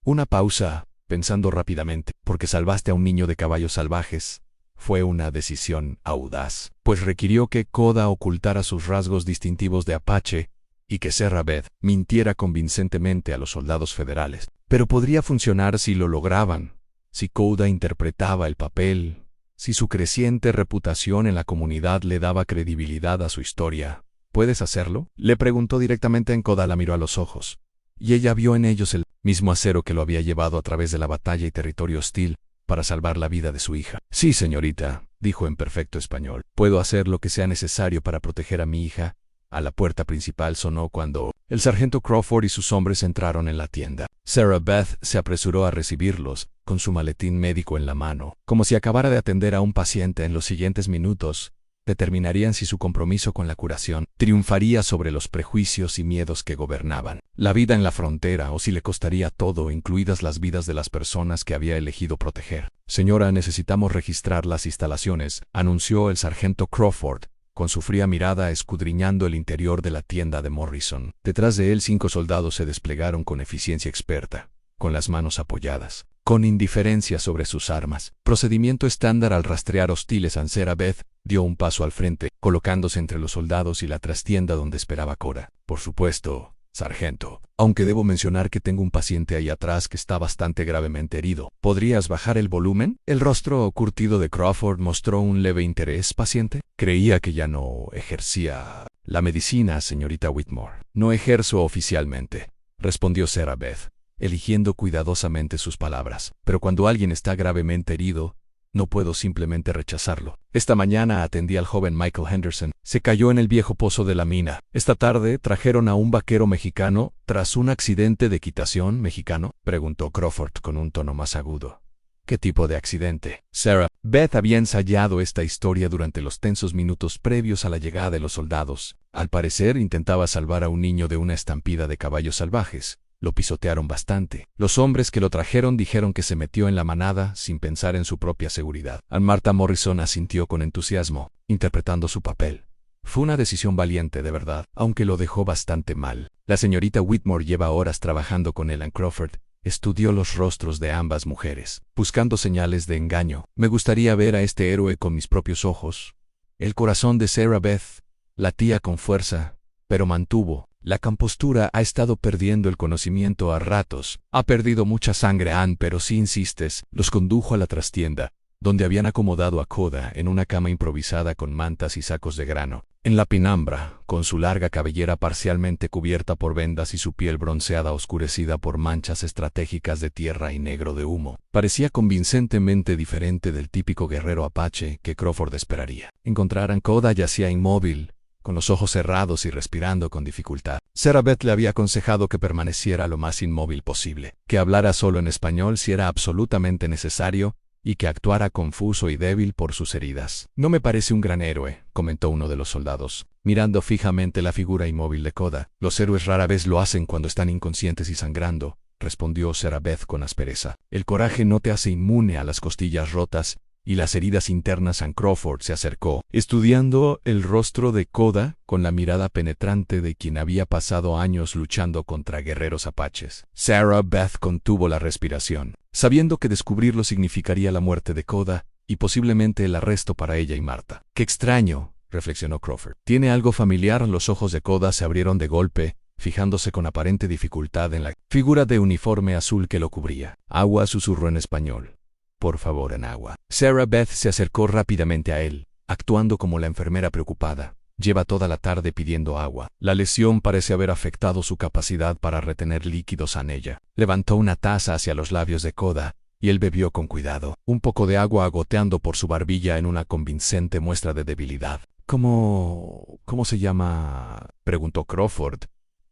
A: Una pausa, pensando rápidamente, porque salvaste a un niño de caballos salvajes. Fue una decisión audaz, pues requirió que Koda ocultara sus rasgos distintivos de Apache y que Sarah Beth mintiera convincentemente a los soldados federales. Pero podría funcionar si lo lograban, si Koda interpretaba el papel, si su creciente reputación en la comunidad le daba credibilidad a su historia. ¿Puedes hacerlo? Le preguntó directamente a Koda. La miró a los ojos, y ella vio en ellos el mismo acero que lo había llevado a través de la batalla y territorio hostil para salvar la vida de su hija. Sí, señorita, dijo en perfecto español. Puedo hacer lo que sea necesario para proteger a mi hija. A la puerta principal sonó cuando el sargento Crawford y sus hombres entraron en la tienda. Sarah Beth se apresuró a recibirlos, con su maletín médico en la mano. Como si acabara de atender a un paciente, en los siguientes minutos determinarían si su compromiso con la curación triunfaría sobre los prejuicios y miedos que gobernaban la vida en la frontera, o si le costaría todo, incluidas las vidas de las personas que había elegido proteger. Señora, necesitamos registrar las instalaciones, anunció el sargento Crawford, con su fría mirada escudriñando el interior de la tienda de Morrison. Detrás de él 5 soldados se desplegaron con eficiencia experta, con las manos apoyadas, con indiferencia sobre sus armas. Procedimiento estándar al rastrear hostiles. Sarah Beth dio un paso al frente, colocándose entre los soldados y la trastienda donde esperaba Koda. Por supuesto, sargento, aunque debo mencionar que tengo un paciente ahí atrás que está bastante gravemente herido. ¿Podrías bajar el volumen? El rostro curtido de Crawford mostró un leve interés. ¿Paciente? Creía que ya no ejercía la medicina, señorita Whitmore. No ejerzo oficialmente, respondió Sarah Beth, eligiendo cuidadosamente sus palabras. Pero cuando alguien está gravemente herido, no puedo simplemente rechazarlo. Esta mañana atendí al joven Michael Henderson. Se cayó en el viejo pozo de la mina. Esta tarde trajeron a un vaquero mexicano tras un accidente de equitación. ¿Mexicano?, preguntó Crawford con un tono más agudo. ¿Qué tipo de accidente? Sarah Beth había ensayado esta historia durante los tensos minutos previos a la llegada de los soldados. Al parecer intentaba salvar a un niño de una estampida de caballos salvajes. Lo pisotearon bastante. Los hombres que lo trajeron dijeron que se metió en la manada sin pensar en su propia seguridad. Marta Morrison asintió con entusiasmo, interpretando su papel. Fue una decisión valiente, de verdad, aunque lo dejó bastante mal. La señorita Whitmore lleva horas trabajando con él. Crawford estudió los rostros de ambas mujeres, buscando señales de engaño. Me gustaría ver a este héroe con mis propios ojos. El corazón de Sarah Beth latía con fuerza, pero mantuvo la compostura. Ha estado perdiendo el conocimiento a ratos. Ha perdido mucha sangre, Anne, pero si insistes. Los condujo a la trastienda, donde habían acomodado a Koda en una cama improvisada con mantas y sacos de grano. En la penumbra, con su larga cabellera parcialmente cubierta por vendas y su piel bronceada oscurecida por manchas estratégicas de tierra y negro de humo, parecía convincentemente diferente del típico guerrero apache que Crawford esperaría. Encontrar a Koda yacía inmóvil, con los ojos cerrados y respirando con dificultad. Sarah Beth le había aconsejado que permaneciera lo más inmóvil posible, que hablara solo en español si era absolutamente necesario, y que actuara confuso y débil por sus heridas. «No me parece un gran héroe», comentó uno de los soldados, mirando fijamente la figura inmóvil de Koda. «Los héroes rara vez lo hacen cuando están inconscientes y sangrando», respondió Sarah Beth con aspereza. «El coraje no te hace inmune a las costillas rotas y las heridas internas». Crawford se acercó, estudiando el rostro de Koda con la mirada penetrante de quien había pasado años luchando contra guerreros apaches. Sarah Beth contuvo la respiración, sabiendo que descubrirlo significaría la muerte de Koda y posiblemente el arresto para ella y Marta. «Qué extraño», reflexionó Crawford. «Tiene algo familiar». Los ojos de Koda se abrieron de golpe, fijándose con aparente dificultad en la figura de uniforme azul que lo cubría. «Agua», susurró en español. «Por favor, en agua». Sarah Beth se acercó rápidamente a él, actuando como la enfermera preocupada. «Lleva toda la tarde pidiendo agua. La lesión parece haber afectado su capacidad para retener líquidos en ella». Levantó una taza hacia los labios de Koda, y él bebió con cuidado, un poco de agua goteando por su barbilla en una convincente muestra de debilidad. ¿Cómo se llama?», preguntó Crawford.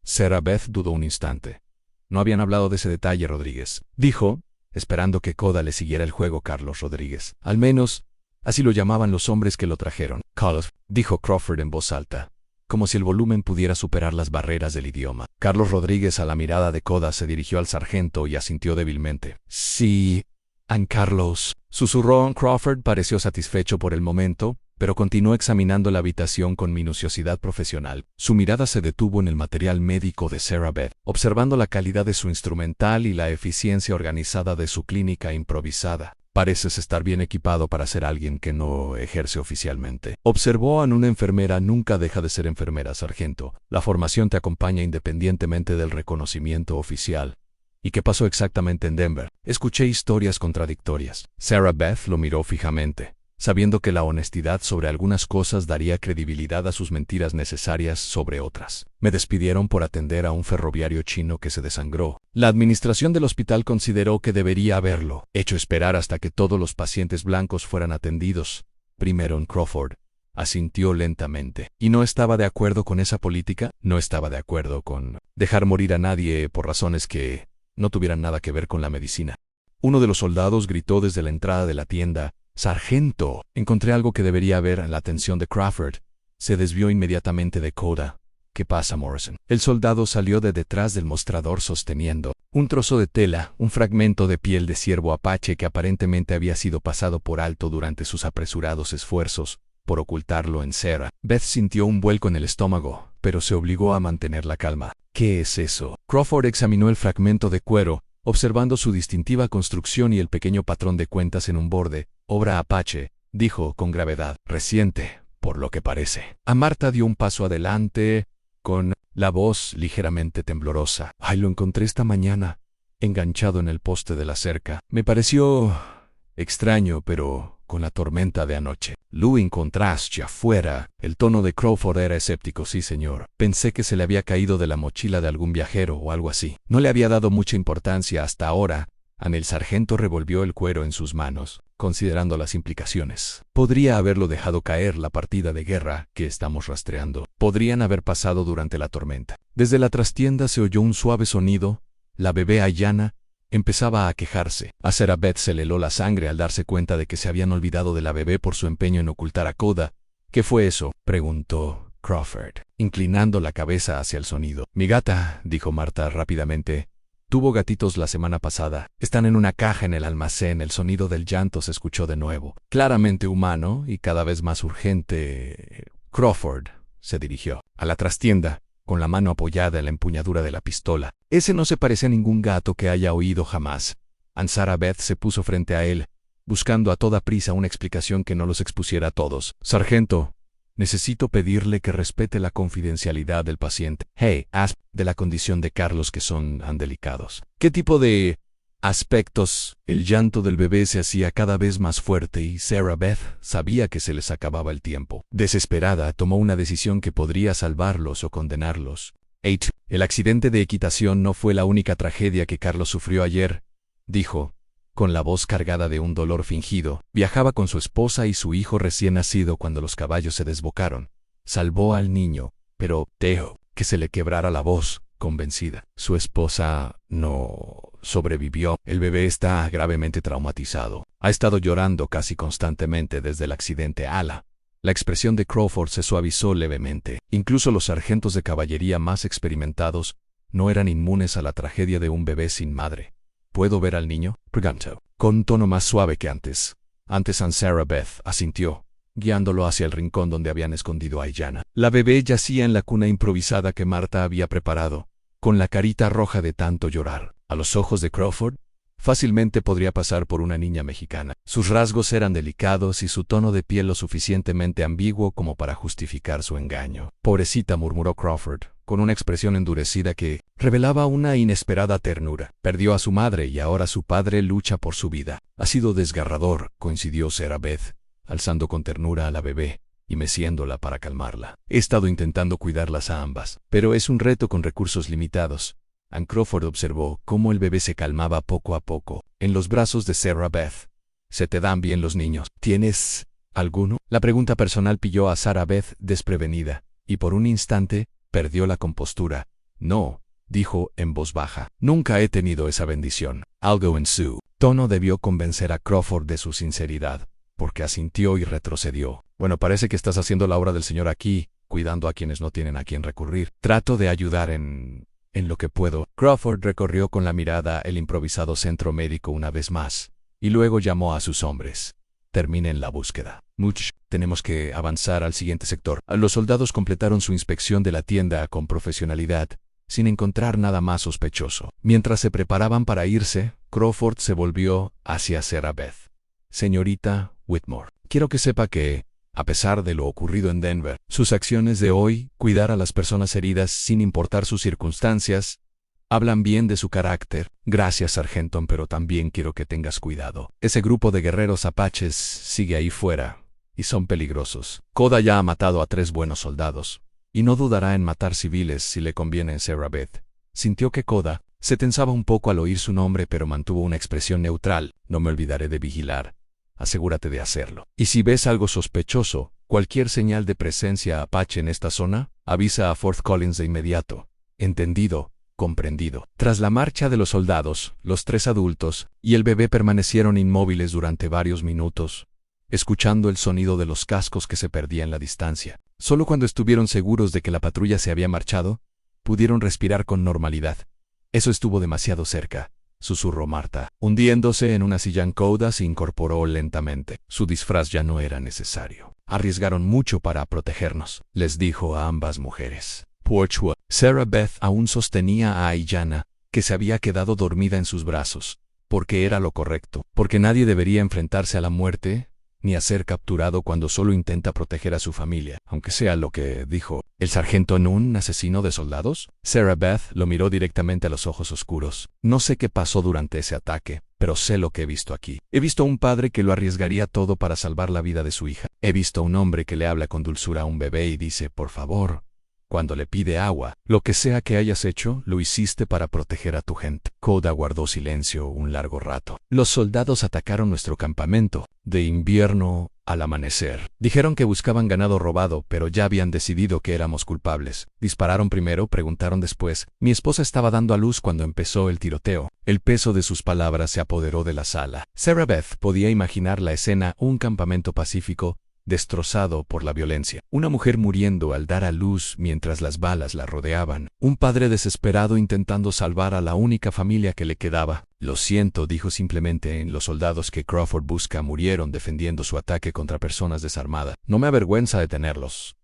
A: Sarah Beth dudó un instante. «No habían hablado de ese detalle, Rodríguez», dijo, esperando que Koda le siguiera el juego. «Carlos Rodríguez. Al menos, así lo llamaban los hombres que lo trajeron». «Carlos», dijo Crawford en voz alta, como si el volumen pudiera superar las barreras del idioma. Carlos Rodríguez, a la mirada de Koda, se dirigió al sargento y asintió débilmente. «Sí, Carlos», susurró. Crawford pareció satisfecho por el momento, pero continuó examinando la habitación con minuciosidad profesional. Su mirada se detuvo en el material médico de Sarah Beth, observando la calidad de su instrumental y la eficiencia organizada de su clínica improvisada. «Pareces estar bien equipado para ser alguien que no ejerce oficialmente», observó. «A una enfermera nunca deja de ser enfermera, sargento. La formación te acompaña independientemente del reconocimiento oficial». «¿Y qué pasó exactamente en Denver?». «Escuché historias contradictorias». Sarah Beth lo miró fijamente, sabiendo que la honestidad sobre algunas cosas daría credibilidad a sus mentiras necesarias sobre otras. «Me despidieron por atender a un ferroviario chino que se desangró. La administración del hospital consideró que debería haberlo hecho esperar hasta que todos los pacientes blancos fueran atendidos primero». Crawford asintió lentamente. «¿Y no estaba de acuerdo con esa política?». «No estaba de acuerdo con dejar morir a nadie por razones que no tuvieran nada que ver con la medicina». Uno de los soldados gritó desde la entrada de la tienda. «Sargento, encontré algo que debería haber». La atención de Crawford se desvió inmediatamente de Koda. «¿Qué pasa, Morrison?». El soldado salió de detrás del mostrador sosteniendo un trozo de tela, un fragmento de piel de ciervo apache que aparentemente había sido pasado por alto durante sus apresurados esfuerzos por ocultarlo en Sarah. Beth sintió un vuelco en el estómago, pero se obligó a mantener la calma. «¿Qué es eso?». Crawford examinó el fragmento de cuero, observando su distintiva construcción y el pequeño patrón de cuentas en un borde. «Obra apache», dijo con gravedad. «Reciente, por lo que parece». Marta dio un paso adelante, con la voz ligeramente temblorosa. «Ay, lo encontré esta mañana, enganchado en el poste de la cerca. Me pareció extraño, pero con la tormenta de anoche». «Lo encontraste afuera». El tono de Crawford era escéptico. «Sí, señor. Pensé que se le había caído de la mochila de algún viajero o algo así. No le había dado mucha importancia hasta ahora». El sargento revolvió el cuero en sus manos, considerando las implicaciones. «Podría haberlo dejado caer la partida de guerra que estamos rastreando. Podrían haber pasado durante la tormenta». Desde la trastienda se oyó un suave sonido. La bebé Ayana empezaba a quejarse. A Sarah Beth se le heló la sangre al darse cuenta de que se habían olvidado de la bebé por su empeño en ocultar a Koda. «¿Qué fue eso?», preguntó Crawford, inclinando la cabeza hacia el sonido. «Mi gata», dijo Marta rápidamente. «Tuvo gatitos la semana pasada. Están en una caja en el almacén». El sonido del llanto se escuchó de nuevo, claramente humano y cada vez más urgente. Crawford se dirigió a la trastienda, con la mano apoyada en la empuñadura de la pistola. «Ese no se parece a ningún gato que haya oído jamás». Sarah Beth se puso frente a él, buscando a toda prisa una explicación que no los expusiera a todos. «Sargento, necesito pedirle que respete la confidencialidad del paciente. De la condición de Carlos, que son tan delicados». «¿Qué tipo de aspectos. El llanto del bebé se hacía cada vez más fuerte y Sarah Beth sabía que se les acababa el tiempo. Desesperada, tomó una decisión que podría salvarlos o condenarlos. 8. El accidente de equitación no fue la única tragedia que Carlos sufrió ayer, dijo, con la voz cargada de un dolor fingido. Viajaba con su esposa y su hijo recién nacido cuando los caballos se desbocaron. Salvó al niño, pero dejó que se le quebrara la voz, convencida. Su esposa no sobrevivió. El bebé está gravemente traumatizado. Ha estado llorando casi constantemente desde el accidente. La expresión de Crawford se suavizó levemente. Incluso los sargentos de caballería más experimentados no eran inmunes a la tragedia de un bebé sin madre. ¿Puedo ver al niño?, preguntó, con un tono más suave que antes. Antes Sarah Beth asintió, guiándolo hacia el rincón donde habían escondido a Aiyana. La bebé yacía en la cuna improvisada que Marta había preparado, con la carita roja de tanto llorar. A los ojos de Crawford, fácilmente podría pasar por una niña mexicana. Sus rasgos eran delicados y su tono de piel lo suficientemente ambiguo como para justificar su engaño. Pobrecita, murmuró Crawford, con una expresión endurecida que revelaba una inesperada ternura. Perdió a su madre y ahora su padre lucha por su vida. Ha sido desgarrador, coincidió Sarah Beth, alzando con ternura a la bebé y meciéndola para calmarla. He estado intentando cuidarlas a ambas, pero es un reto con recursos limitados. Ann Crawford observó cómo el bebé se calmaba poco a poco en los brazos de Sarah Beth. ¿Se te dan bien los niños? ¿Tienes alguno? La pregunta personal pilló a Sarah Beth desprevenida, y por un instante perdió la compostura. No, dijo en voz baja. Nunca he tenido esa bendición. Algo en su tono debió convencer a Crawford de su sinceridad, porque asintió y retrocedió. Bueno, parece que estás haciendo la obra del Señor aquí, cuidando a quienes no tienen a quien recurrir. Trato de ayudar en lo que puedo. Crawford recorrió con la mirada el improvisado centro médico una vez más, y luego llamó a sus hombres. Terminen la búsqueda. Tenemos que avanzar al siguiente sector. Los soldados completaron su inspección de la tienda con profesionalidad, sin encontrar nada más sospechoso. Mientras se preparaban para irse, Crawford se volvió hacia Sarah Beth. Señorita Whitmore, quiero que sepa que, a pesar de lo ocurrido en Denver, sus acciones de hoy, cuidar a las personas heridas sin importar sus circunstancias, hablan bien de su carácter. Gracias, sargento, pero también quiero que tengas cuidado. Ese grupo de guerreros apaches sigue ahí fuera, y son peligrosos. Koda ya ha matado a 3 buenos soldados, y no dudará en matar civiles si le conviene. Sarah Beth sintió que Koda se tensaba un poco al oír su nombre, pero mantuvo una expresión neutral. No me olvidaré de vigilar. Asegúrate de hacerlo. Y si ves algo sospechoso, cualquier señal de presencia apache en esta zona, avisa a Fort Collins de inmediato. Entendido. Comprendido. Tras la marcha de los soldados, los 3 adultos y el bebé permanecieron inmóviles durante varios minutos, escuchando el sonido de los cascos que se perdía en la distancia. Solo cuando estuvieron seguros de que la patrulla se había marchado, pudieron respirar con normalidad. Eso estuvo demasiado cerca, susurró Marta. Hundiéndose en una silla, Koda se incorporó lentamente. Su disfraz ya no era necesario. Arriesgaron mucho para protegernos, les dijo a ambas mujeres. Porchwood. Sarah Beth aún sostenía a Aiyana, que se había quedado dormida en sus brazos, porque era lo correcto, porque nadie debería enfrentarse a la muerte, ni a ser capturado cuando solo intenta proteger a su familia, aunque sea lo que dijo. ¿El sargento Nunn, asesino de soldados? Sarah Beth lo miró directamente a los ojos oscuros. No sé qué pasó durante ese ataque, pero sé lo que he visto aquí. He visto a un padre que lo arriesgaría todo para salvar la vida de su hija. He visto a un hombre que le habla con dulzura a un bebé y dice, por favor, cuando le pide agua. Lo que sea que hayas hecho, lo hiciste para proteger a tu gente. Koda guardó silencio un largo rato. Los soldados atacaron nuestro campamento de invierno al amanecer. Dijeron que buscaban ganado robado, pero ya habían decidido que éramos culpables. ¿Dispararon primero?, preguntaron después. Mi esposa estaba dando a luz cuando empezó el tiroteo. El peso de sus palabras se apoderó de la sala. Sarah Beth podía imaginar la escena: un campamento pacífico, destrozado por la violencia. Una mujer muriendo al dar a luz mientras las balas la rodeaban. Un padre desesperado intentando salvar a la única familia que le quedaba. Lo siento, dijo simplemente. Los soldados que Crawford busca murieron defendiendo su ataque contra personas desarmadas. No me avergüenza detenerlos.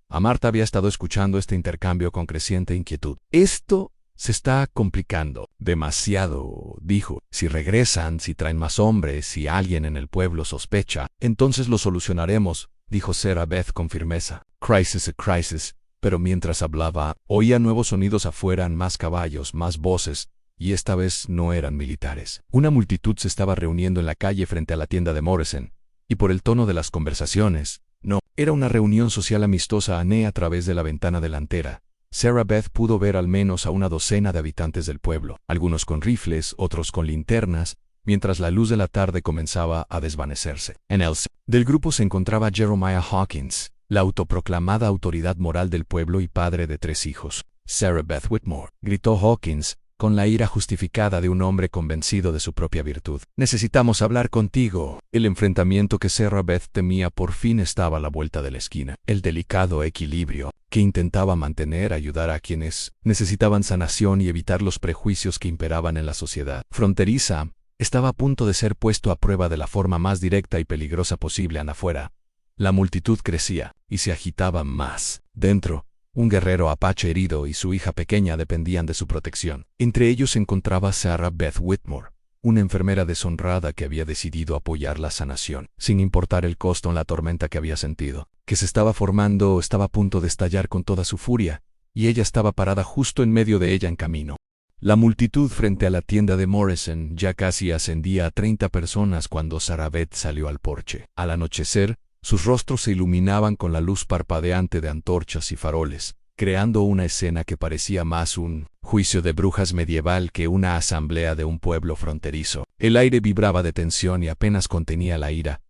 A: A Marta había estado escuchando este intercambio con creciente inquietud. Esto se está complicando demasiado, dijo. Si regresan, si traen más hombres, si alguien en el pueblo sospecha, entonces lo solucionaremos, dijo Sarah Beth con firmeza. Crisis a crisis. Pero mientras hablaba, oía nuevos sonidos afuera, más caballos, más voces, y esta vez no eran militares. Una multitud se estaba reuniendo en la calle frente a la tienda de Morrison, y por el tono de las conversaciones, no, era una reunión social amistosa a través de la ventana delantera. Sarah Beth pudo ver al menos a una docena de habitantes del pueblo, algunos con rifles, otros con linternas, mientras la luz de la tarde comenzaba a desvanecerse. En el centro del grupo se encontraba Jeremiah Hawkins, la autoproclamada autoridad moral del pueblo y padre de 3 hijos. Sarah Beth Whitmore, gritó Hawkins, con la ira justificada de un hombre convencido de su propia virtud. Necesitamos hablar contigo. El enfrentamiento que Sarah Beth temía por fin estaba a la vuelta de la esquina. El delicado equilibrio que intentaba mantener ayudar a quienes necesitaban sanación y evitar los prejuicios que imperaban en la sociedad fronteriza estaba a punto de ser puesto a prueba de la forma más directa y peligrosa posible afuera. La multitud crecía y se agitaba más. Dentro, un guerrero apache herido y su hija pequeña dependían de su protección. Entre ellos se encontraba Sarah Beth Whitmore, una enfermera deshonrada que había decidido apoyar la sanación, sin importar el costo en la tormenta que había sentido, que se estaba formando o estaba a punto de estallar con toda su furia, y ella estaba parada justo en medio de ella en camino. La multitud frente a la tienda de Morrison ya casi ascendía a 30 personas cuando Sarah Beth salió al porche. Al anochecer, sus rostros se iluminaban con la luz parpadeante de antorchas y faroles, creando una escena que parecía más un juicio de brujas medieval que una asamblea de un pueblo fronterizo. El aire vibraba de tensión y apenas contenía la ira.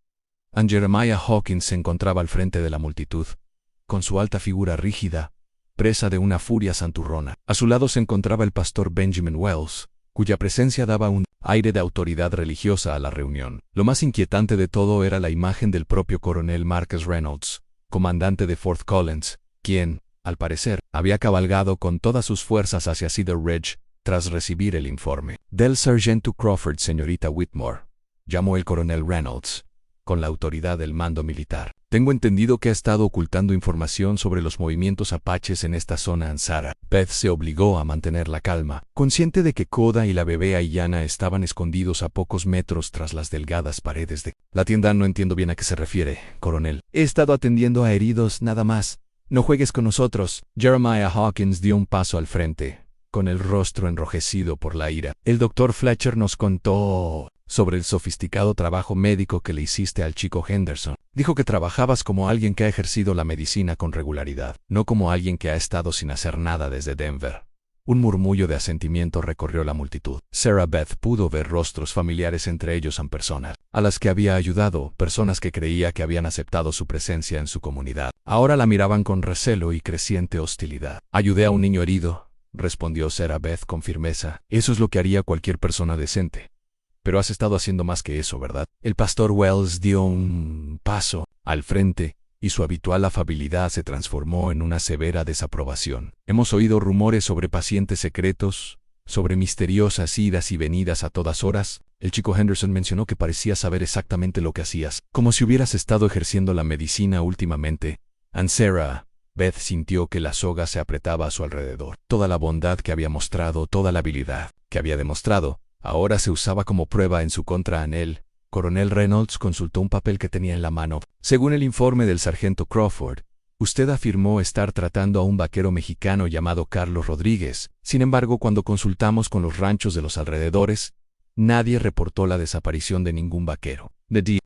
A: Jeremiah Hawkins se encontraba al frente de la multitud, con su alta figura rígida, presa de una furia santurrona. A su lado se encontraba el pastor Benjamin Wells, cuya presencia daba un aire de autoridad religiosa a la reunión. Lo más inquietante de todo era la imagen del propio coronel Marcus Reynolds, comandante de Fort Collins, quien, al parecer, había cabalgado con todas sus fuerzas hacia Cedar Ridge tras recibir el informe del sargento Crawford. Señorita Whitmore, llamó el coronel Reynolds, con la autoridad del mando militar. Tengo entendido que ha estado ocultando información sobre los movimientos apaches en esta zona. Sarah Beth se obligó a mantener la calma, consciente de que Koda y la bebé Aiyana estaban escondidos a pocos metros tras las delgadas paredes de la tienda. No entiendo bien a qué se refiere, coronel. He estado atendiendo a heridos, nada más. No juegues con nosotros. Jeremiah Hawkins dio un paso al frente, con el rostro enrojecido por la ira. El doctor Fletcher nos contó sobre el sofisticado trabajo médico que le hiciste al chico Henderson. Dijo que trabajabas como alguien que ha ejercido la medicina con regularidad, no como alguien que ha estado sin hacer nada desde Denver. Un murmullo de asentimiento recorrió la multitud. Sarah Beth pudo ver rostros familiares entre ellos en personas a las que había ayudado, personas que creía que habían aceptado su presencia en su comunidad. Ahora la miraban con recelo y creciente hostilidad. Ayudé a un niño herido, respondió Sarah Beth con firmeza. Eso es lo que haría cualquier persona decente. Pero has estado haciendo más que eso, ¿verdad? El pastor Wells dio un paso al frente, y su habitual afabilidad se transformó en una severa desaprobación. Hemos oído rumores sobre pacientes secretos, sobre misteriosas idas y venidas a todas horas. El chico Henderson mencionó que parecía saber exactamente lo que hacías, como si hubieras estado ejerciendo la medicina últimamente. Sarah Beth sintió que la soga se apretaba a su alrededor. Toda la bondad que había mostrado, toda la habilidad que había demostrado, ahora se usaba como prueba en su contra. El coronel Reynolds consultó un papel que tenía en la mano. Según el informe del sargento Crawford, usted afirmó estar tratando a un vaquero mexicano llamado Carlos Rodríguez. Sin embargo, cuando consultamos con los ranchos de los alrededores, nadie reportó la desaparición de ningún vaquero.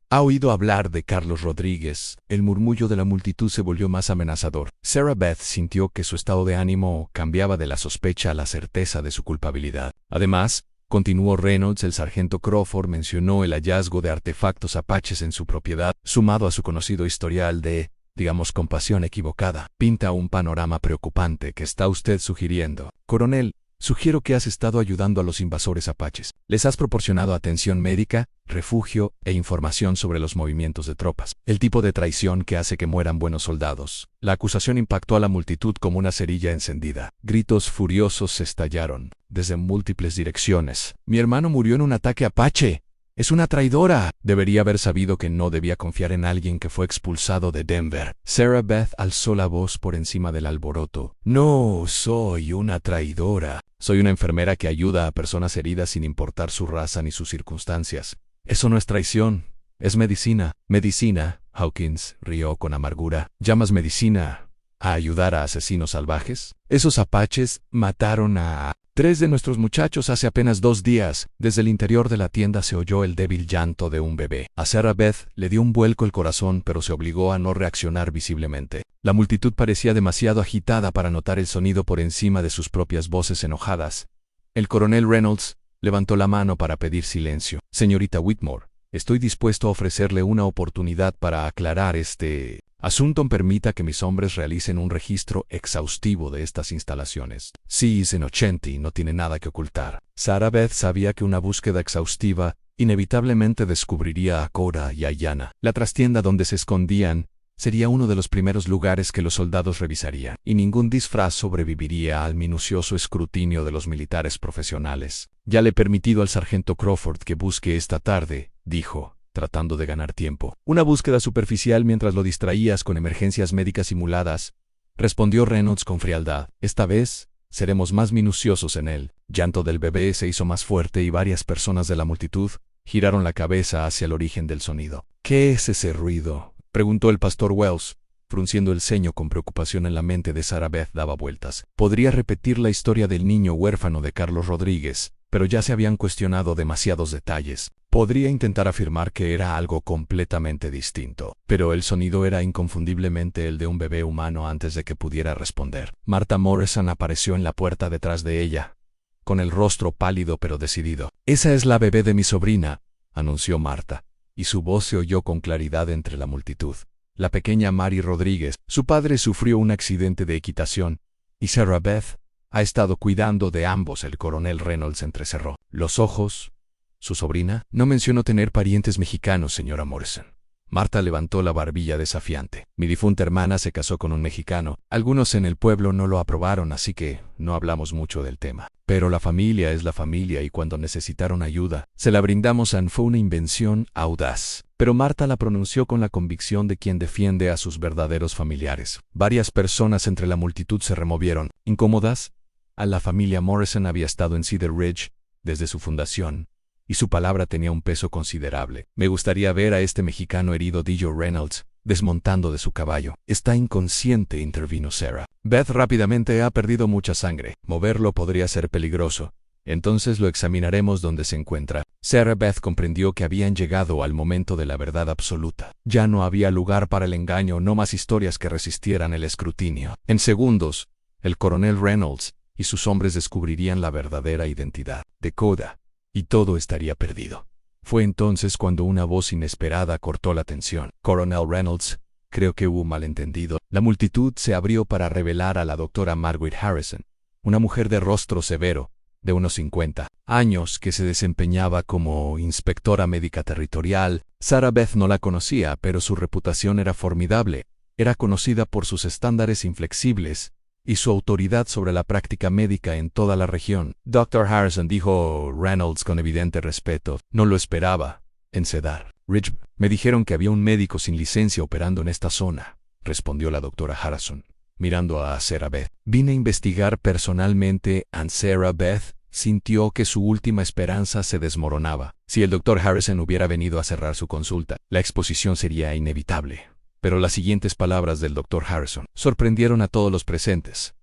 A: ¿Ha oído hablar de Carlos Rodríguez? El murmullo de la multitud se volvió más amenazador. Sarah Beth sintió que su estado de ánimo cambiaba de la sospecha a la certeza de su culpabilidad. Además, continuó Reynolds, el sargento Crawford mencionó el hallazgo de artefactos apaches en su propiedad, sumado a su conocido historial de, digamos, compasión equivocada. Pinta un panorama preocupante que está usted sugiriendo. Coronel, sugiero que has estado ayudando a los invasores apaches. Les has proporcionado atención médica, refugio e información sobre los movimientos de tropas. El tipo de traición que hace que mueran buenos soldados. La acusación impactó a la multitud como una cerilla encendida. Gritos furiosos se estallaron desde múltiples direcciones. Mi hermano murió en un ataque apache. Es una traidora. Debería haber sabido que no debía confiar en alguien que fue expulsado de Denver. Sarah Beth alzó la voz por encima del alboroto. No soy una traidora. Soy una enfermera que ayuda a personas heridas sin importar su raza ni sus circunstancias. Eso no es traición. Es medicina. Medicina, Hawkins rió con amargura. ¿Llamas medicina a ayudar a asesinos salvajes? Esos apaches mataron a 3 de nuestros muchachos hace apenas 2 días. Desde el interior de la tienda se oyó el débil llanto de un bebé. A Sarah Beth le dio un vuelco el corazón, pero se obligó a no reaccionar visiblemente. La multitud parecía demasiado agitada para notar el sonido por encima de sus propias voces enojadas. El coronel Reynolds levantó la mano para pedir silencio. Señorita Whitmore, estoy dispuesto a ofrecerle una oportunidad para aclarar este asunto. Permita que mis hombres realicen un registro exhaustivo de estas instalaciones. Sí, Inocenti no tiene nada que ocultar. Sarah Beth sabía que una búsqueda exhaustiva inevitablemente descubriría a Cora y a Yana. La trastienda donde se escondían sería uno de los primeros lugares que los soldados revisarían, y ningún disfraz sobreviviría al minucioso escrutinio de los militares profesionales. Ya le he permitido al sargento Crawford que busque esta tarde, dijo, tratando de ganar tiempo. Una búsqueda superficial mientras lo distraías con emergencias médicas simuladas, respondió Reynolds con frialdad. Esta vez seremos más minuciosos en él. El llanto del bebé se hizo más fuerte y varias personas de la multitud giraron la cabeza hacia el origen del sonido. ¿Qué es ese ruido?, preguntó el pastor Wells, frunciendo el ceño con preocupación. En la mente de Sarah Beth daba vueltas. Podría repetir la historia del niño huérfano de Carlos Rodríguez, pero ya se habían cuestionado demasiados detalles. Podría intentar afirmar que era algo completamente distinto, pero el sonido era inconfundiblemente el de un bebé humano antes de que pudiera responder. Martha Morrison apareció en la puerta detrás de ella, con el rostro pálido pero decidido. «Esa es la bebé de mi sobrina», anunció Martha, y su voz se oyó con claridad entre la multitud. La pequeña Mary Rodríguez, su padre sufrió un accidente de equitación, y Sarah Beth ha estado cuidando de ambos. El coronel Reynolds entrecerró los ojos. ¿Su sobrina? No mencionó tener parientes mexicanos, señora Morrison. Martha levantó la barbilla desafiante. Mi difunta hermana se casó con un mexicano. Algunos en el pueblo no lo aprobaron, así que no hablamos mucho del tema. Pero la familia es la familia y cuando necesitaron ayuda, se la brindamos. Fue una invención audaz. Pero Martha la pronunció con la convicción de quien defiende a sus verdaderos familiares. Varias personas entre la multitud se removieron, incómodas. La familia Morrison había estado en Cedar Ridge desde su fundación, y su palabra tenía un peso considerable. Me gustaría ver a este mexicano herido, dijo Reynolds, desmontando de su caballo. Está inconsciente, intervino Sarah Beth rápidamente. Ha perdido mucha sangre. Moverlo podría ser peligroso. Entonces lo examinaremos donde se encuentra. Sarah Beth comprendió que habían llegado al momento de la verdad absoluta. Ya no había lugar para el engaño, no más historias que resistieran el escrutinio. En segundos, el coronel Reynolds y sus hombres descubrirían la verdadera identidad de Coda, y todo estaría perdido. Fue entonces cuando una voz inesperada cortó la tensión. Coronel Reynolds, creo que hubo un malentendido. La multitud se abrió para revelar a la doctora Margaret Harrison, una mujer de rostro severo, de unos 50 años, que se desempeñaba como inspectora médica territorial. Sarah Beth no la conocía, pero su reputación era formidable. Era conocida por sus estándares inflexibles y su autoridad sobre la práctica médica en toda la región. Dr. Harrison, dijo Reynolds con evidente respeto. No lo esperaba. En Cedar Ridge me dijeron que había un médico sin licencia operando en esta zona, respondió la doctora Harrison, mirando a Sarah Beth. Vine a investigar personalmente. Sarah Beth sintió que su última esperanza se desmoronaba. Si el Dr. Harrison hubiera venido a cerrar su consulta, la exposición sería inevitable. Pero las siguientes palabras del Dr. Harrison sorprendieron a todos los presentes.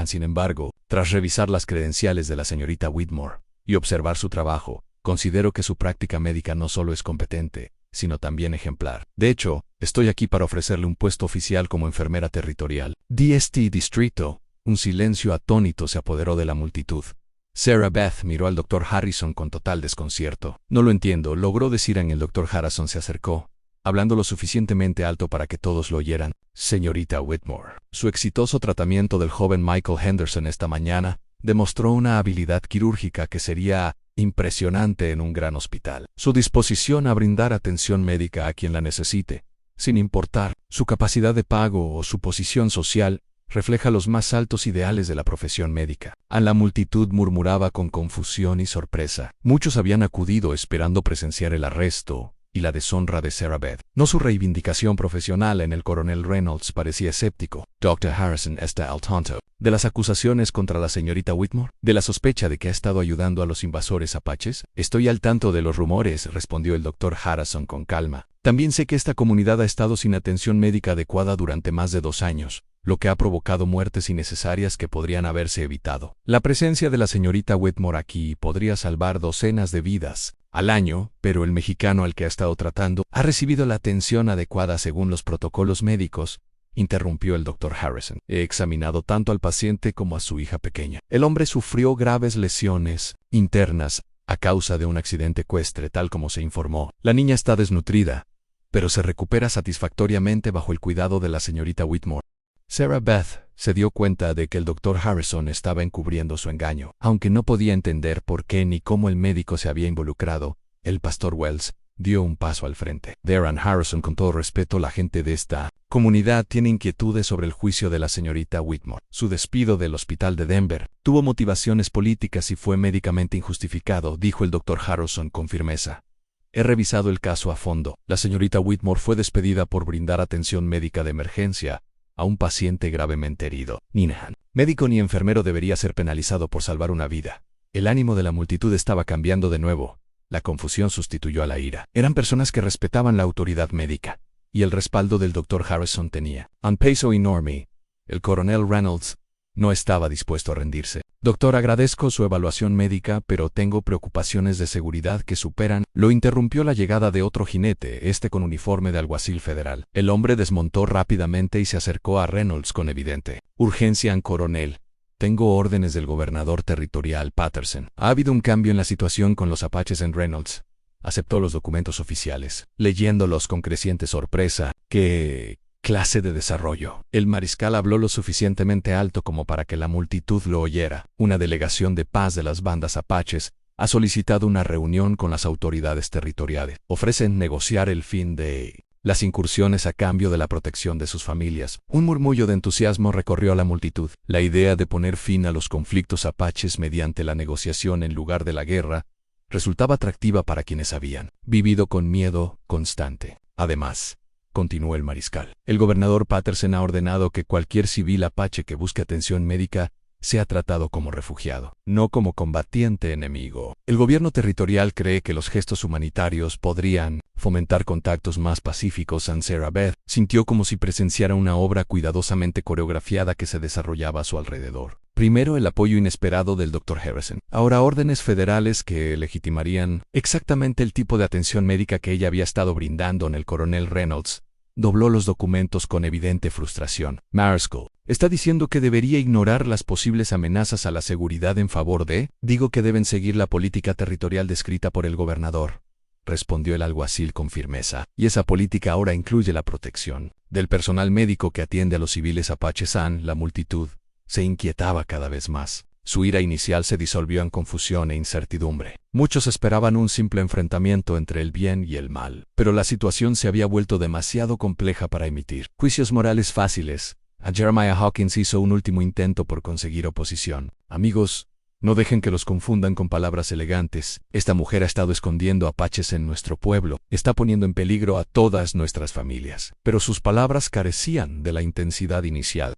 A: Sin embargo, tras revisar las credenciales de la señorita Whitmore y observar su trabajo, considero que su práctica médica no solo es competente, sino también ejemplar. De hecho, estoy aquí para ofrecerle un puesto oficial como enfermera territorial. DST Distrito. Un silencio atónito se apoderó de la multitud. Sarah Beth miró al Dr. Harrison con total desconcierto. No lo entiendo, logró decir. El Dr. Harrison se acercó, hablando lo suficientemente alto para que todos lo oyeran. Señorita Whitmore, su exitoso tratamiento del joven Michael Henderson esta mañana demostró una habilidad quirúrgica que sería impresionante en un gran hospital. Su disposición a brindar atención médica a quien la necesite, sin importar su capacidad de pago o su posición social, refleja los más altos ideales de la profesión médica. La multitud murmuraba con confusión y sorpresa. Muchos habían acudido esperando presenciar el arresto y la deshonra de Sarah Beth, no su reivindicación profesional. En el coronel Reynolds parecía escéptico. Dr. Harrison está al tanto de las acusaciones contra la señorita Whitmore, de la sospecha de que ha estado ayudando a los invasores apaches. Estoy al tanto de los rumores, respondió el Dr. Harrison con calma. También sé que esta comunidad ha estado sin atención médica adecuada durante más de 2 años. lo que ha provocado muertes innecesarias que podrían haberse evitado. La presencia de la señorita Whitmore aquí podría salvar docenas de vidas al año, pero el mexicano al que ha estado tratando ha recibido la atención adecuada según los protocolos médicos, interrumpió el Dr. Harrison. He examinado tanto al paciente como a su hija pequeña. El hombre sufrió graves lesiones internas a causa de un accidente ecuestre, tal como se informó. La niña está desnutrida, pero se recupera satisfactoriamente bajo el cuidado de la señorita Whitmore. Sarah Beth se dio cuenta de que el Dr. Harrison estaba encubriendo su engaño. Aunque no podía entender por qué ni cómo el médico se había involucrado, el pastor Wells dio un paso al frente. Darren Harrison, con todo respeto, la gente de esta comunidad tiene inquietudes sobre el juicio de la señorita Whitmore. Su despido del hospital de Denver tuvo motivaciones políticas y fue médicamente injustificado, dijo el Dr. Harrison con firmeza. He revisado el caso a fondo. La señorita Whitmore fue despedida por brindar atención médica de emergencia a un paciente gravemente herido. Ningún médico ni enfermero debería ser penalizado por salvar una vida. El ánimo de la multitud estaba cambiando de nuevo. La confusión sustituyó a la ira. Eran personas que respetaban la autoridad médica, y el respaldo del Dr. Harrison tenía. Peso y Normie, el coronel Reynolds, no estaba dispuesto a rendirse. Doctor, agradezco su evaluación médica, pero tengo preocupaciones de seguridad que superan. Lo interrumpió la llegada de otro jinete, con uniforme de alguacil federal. El hombre desmontó rápidamente y se acercó a Reynolds con evidente urgencia. Coronel, tengo órdenes del gobernador territorial Patterson. Ha habido un cambio en la situación con los apaches en Reynolds. Aceptó los documentos oficiales, leyéndolos con creciente sorpresa. ¿Qué clase de desarrollo? El mariscal habló lo suficientemente alto como para que la multitud lo oyera. Una delegación de paz de las bandas apaches ha solicitado una reunión con las autoridades territoriales. Ofrecen negociar el fin de las incursiones a cambio de la protección de sus familias. Un murmullo de entusiasmo recorrió a la multitud. La idea de poner fin a los conflictos apaches mediante la negociación en lugar de la guerra resultaba atractiva para quienes habían vivido con miedo constante. Además, continuó el mariscal, el gobernador Patterson ha ordenado que cualquier civil apache que busque atención médica sea tratado como refugiado, no como combatiente enemigo. El gobierno territorial cree que los gestos humanitarios podrían fomentar contactos más pacíficos. Sarah Beth sintió como si presenciara una obra cuidadosamente coreografiada que se desarrollaba a su alrededor. Primero, el apoyo inesperado del Dr. Harrison. Ahora, órdenes federales que legitimarían exactamente el tipo de atención médica que ella había estado brindando en el coronel Reynolds. Dobló los documentos con evidente frustración. Mariscal, ¿está diciendo que debería ignorar las posibles amenazas a la seguridad en favor de? Digo que deben seguir la política territorial descrita por el gobernador, respondió el alguacil con firmeza, y esa política ahora incluye la protección del personal médico que atiende a los civiles apaches. La multitud se inquietaba cada vez más. Su ira inicial se disolvió en confusión e incertidumbre. Muchos esperaban un simple enfrentamiento entre el bien y el mal, pero la situación se había vuelto demasiado compleja para emitir juicios morales fáciles. Jeremiah Hawkins hizo un último intento por conseguir oposición. Amigos, no dejen que los confundan con palabras elegantes. Esta mujer ha estado escondiendo apaches en nuestro pueblo. Está poniendo en peligro a todas nuestras familias. Pero sus palabras carecían de la intensidad inicial.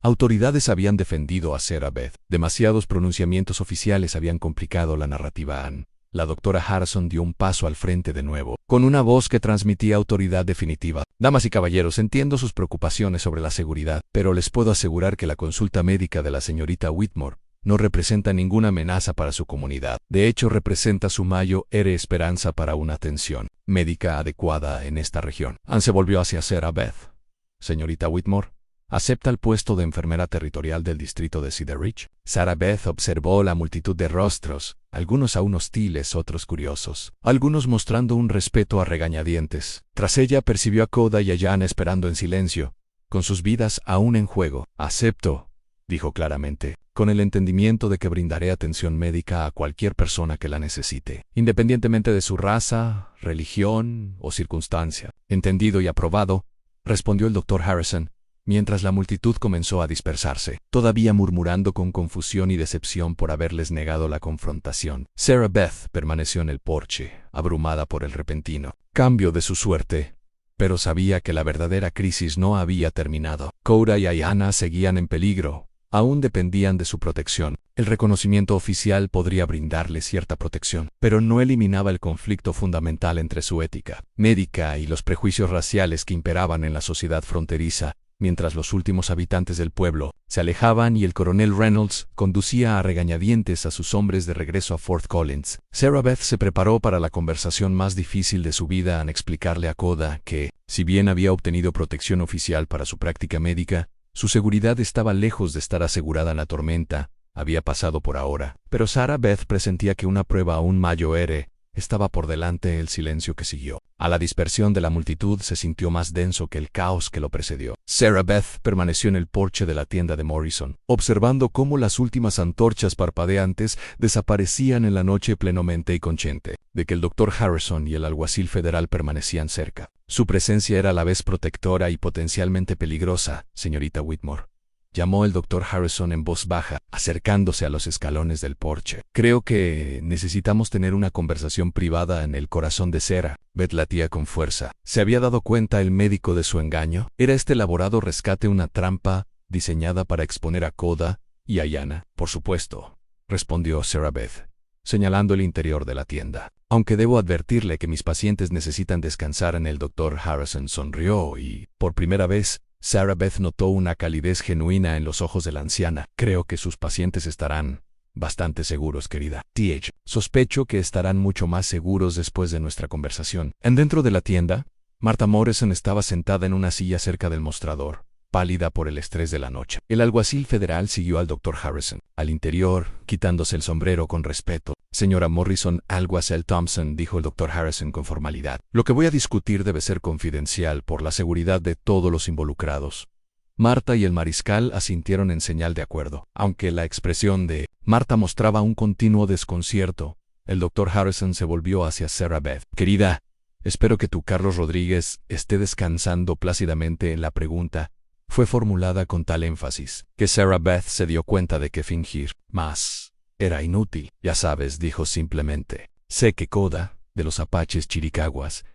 A: Autoridades habían defendido a Sarah Beth. Demasiados pronunciamientos oficiales habían complicado la narrativa. La doctora Harrison dio un paso al frente de nuevo, con una voz que transmitía autoridad definitiva. Damas y caballeros, entiendo sus preocupaciones sobre la seguridad, pero les puedo asegurar que la consulta médica de la señorita Whitmore no representa ninguna amenaza para su comunidad. De hecho, representa su mayor esperanza para una atención médica adecuada en esta región. Se volvió hacia Sarah Beth. Señorita Whitmore, ¿acepta el puesto de enfermera territorial del distrito de Cedar Ridge? Sarah Beth observó la multitud de rostros, algunos aún hostiles, otros curiosos, algunos mostrando un respeto a regañadientes. Tras ella percibió a Coda y a Jan esperando en silencio, con sus vidas aún en juego. Acepto, dijo claramente, con el entendimiento de que brindaré atención médica a cualquier persona que la necesite, independientemente de su raza, religión o circunstancia. Entendido y aprobado, respondió el Dr. Harrison, mientras la multitud comenzó a dispersarse, todavía murmurando con confusión y decepción por haberles negado la confrontación. Sarah Beth permaneció en el porche, abrumada por el repentino cambio de su suerte, pero sabía que la verdadera crisis no había terminado. Cora y Ayanna seguían en peligro. Aún dependían de su protección. El reconocimiento oficial podría brindarle cierta protección, pero no eliminaba el conflicto fundamental entre su ética médica y los prejuicios raciales que imperaban en la sociedad fronteriza. mientras los últimos habitantes del pueblo se alejaban y el coronel Reynolds conducía a regañadientes a sus hombres de regreso a Fort Collins. Sarah Beth se preparó para la conversación más difícil de su vida al explicarle a Koda que, si bien había obtenido protección oficial para su práctica médica, su seguridad estaba lejos de estar asegurada en la tormenta. Había pasado por ahora, pero Sarah Beth presentía que una prueba aún mayor estaba por delante. El silencio que siguió a la dispersión de la multitud se sintió más denso que el caos que lo precedió. Sarah Beth permaneció en el porche de la tienda de Morrison, observando cómo las últimas antorchas parpadeantes desaparecían en la noche plenamente y consciente de que el Dr. Harrison y el alguacil federal permanecían cerca. Su presencia era a la vez protectora y potencialmente peligrosa, señorita Whitmore, llamó el Dr. Harrison en voz baja, acercándose a los escalones del porche. Creo que necesitamos tener una conversación privada en el corazón de Sarah. Beth latía con fuerza. ¿Se había dado cuenta el médico de su engaño? ¿Era este elaborado rescate una trampa diseñada para exponer a Koda y a Yana? Por supuesto, respondió Sarah Beth, señalando el interior de la tienda. Aunque debo advertirle que mis pacientes necesitan descansar en el Dr. Harrison sonrió y, por primera vez, Sarah Beth notó una calidez genuina en los ojos de la anciana. Creo que sus pacientes estarán bastante seguros, querida. T.H. Sospecho que estarán mucho más seguros después de nuestra conversación. Dentro de la tienda, Martha Morrison estaba sentada en una silla cerca del mostrador, pálida por el estrés de la noche. El alguacil federal siguió al Dr. Harrison al interior, quitándose el sombrero con respeto. Señora Morrison, alguacil Thompson, dijo el Dr. Harrison con formalidad. Lo que voy a discutir debe ser confidencial por la seguridad de todos los involucrados. Martha y el mariscal asintieron en señal de acuerdo. Aunque la expresión de Martha mostraba un continuo desconcierto, el Dr. Harrison se volvió hacia Sarah Beth. Querida, espero que tu Carlos Rodríguez esté descansando plácidamente. La pregunta fue formulada con tal énfasis que Sarah Beth se dio cuenta de que fingir más era inútil. Ya sabes, dijo simplemente. Sé que Koda, de los Apaches Chiricahuas,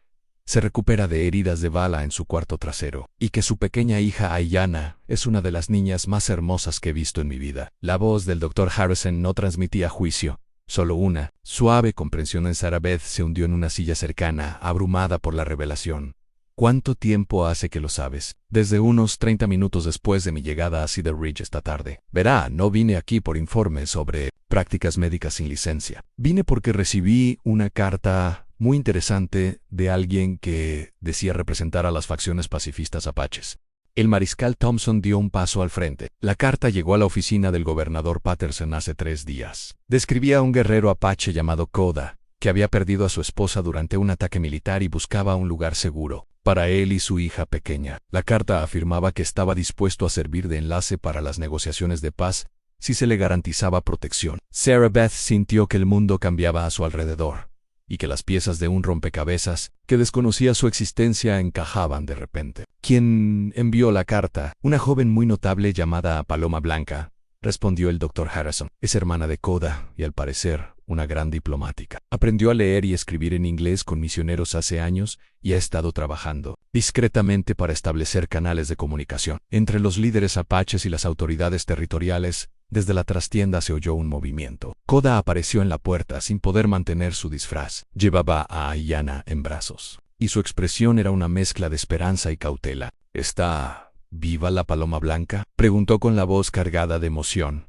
A: se recupera de heridas de bala en su cuarto trasero, y que su pequeña hija Aiyana es una de las niñas más hermosas que he visto en mi vida. La voz del Dr. Harrison no transmitía juicio, solo una suave comprensión. En Sarah Beth se hundió en una silla cercana, abrumada por la revelación. ¿Cuánto tiempo hace que lo sabes? Desde unos 30 minutos después de mi llegada a Cedar Ridge esta tarde. Verá, no vine aquí por informes sobre prácticas médicas sin licencia. Vine porque recibí una carta muy interesante de alguien que decía representar a las facciones pacifistas apaches. El mariscal Thompson dio un paso al frente. La carta llegó a la oficina del gobernador Patterson hace 3 días. Describía a un guerrero apache llamado Koda, que había perdido a su esposa durante un ataque militar y buscaba un lugar seguro para él y su hija pequeña. La carta afirmaba que estaba dispuesto a servir de enlace para las negociaciones de paz si se le garantizaba protección. Sarah Beth sintió que el mundo cambiaba a su alrededor, y que las piezas de un rompecabezas, que desconocía su existencia, encajaban de repente. ¿Quién envió la carta? Una joven muy notable llamada Paloma Blanca, respondió el Dr. Harrison. Es hermana de Koda y, al parecer, una gran diplomática. Aprendió a leer y escribir en inglés con misioneros hace años y ha estado trabajando discretamente para establecer canales de comunicación entre los líderes apaches y las autoridades territoriales. Desde la trastienda se oyó un movimiento. Koda apareció en la puerta sin poder mantener su disfraz. Llevaba a Aiyana en brazos, y su expresión era una mezcla de esperanza y cautela. ¿Está viva la Paloma Blanca?, preguntó con la voz cargada de emoción.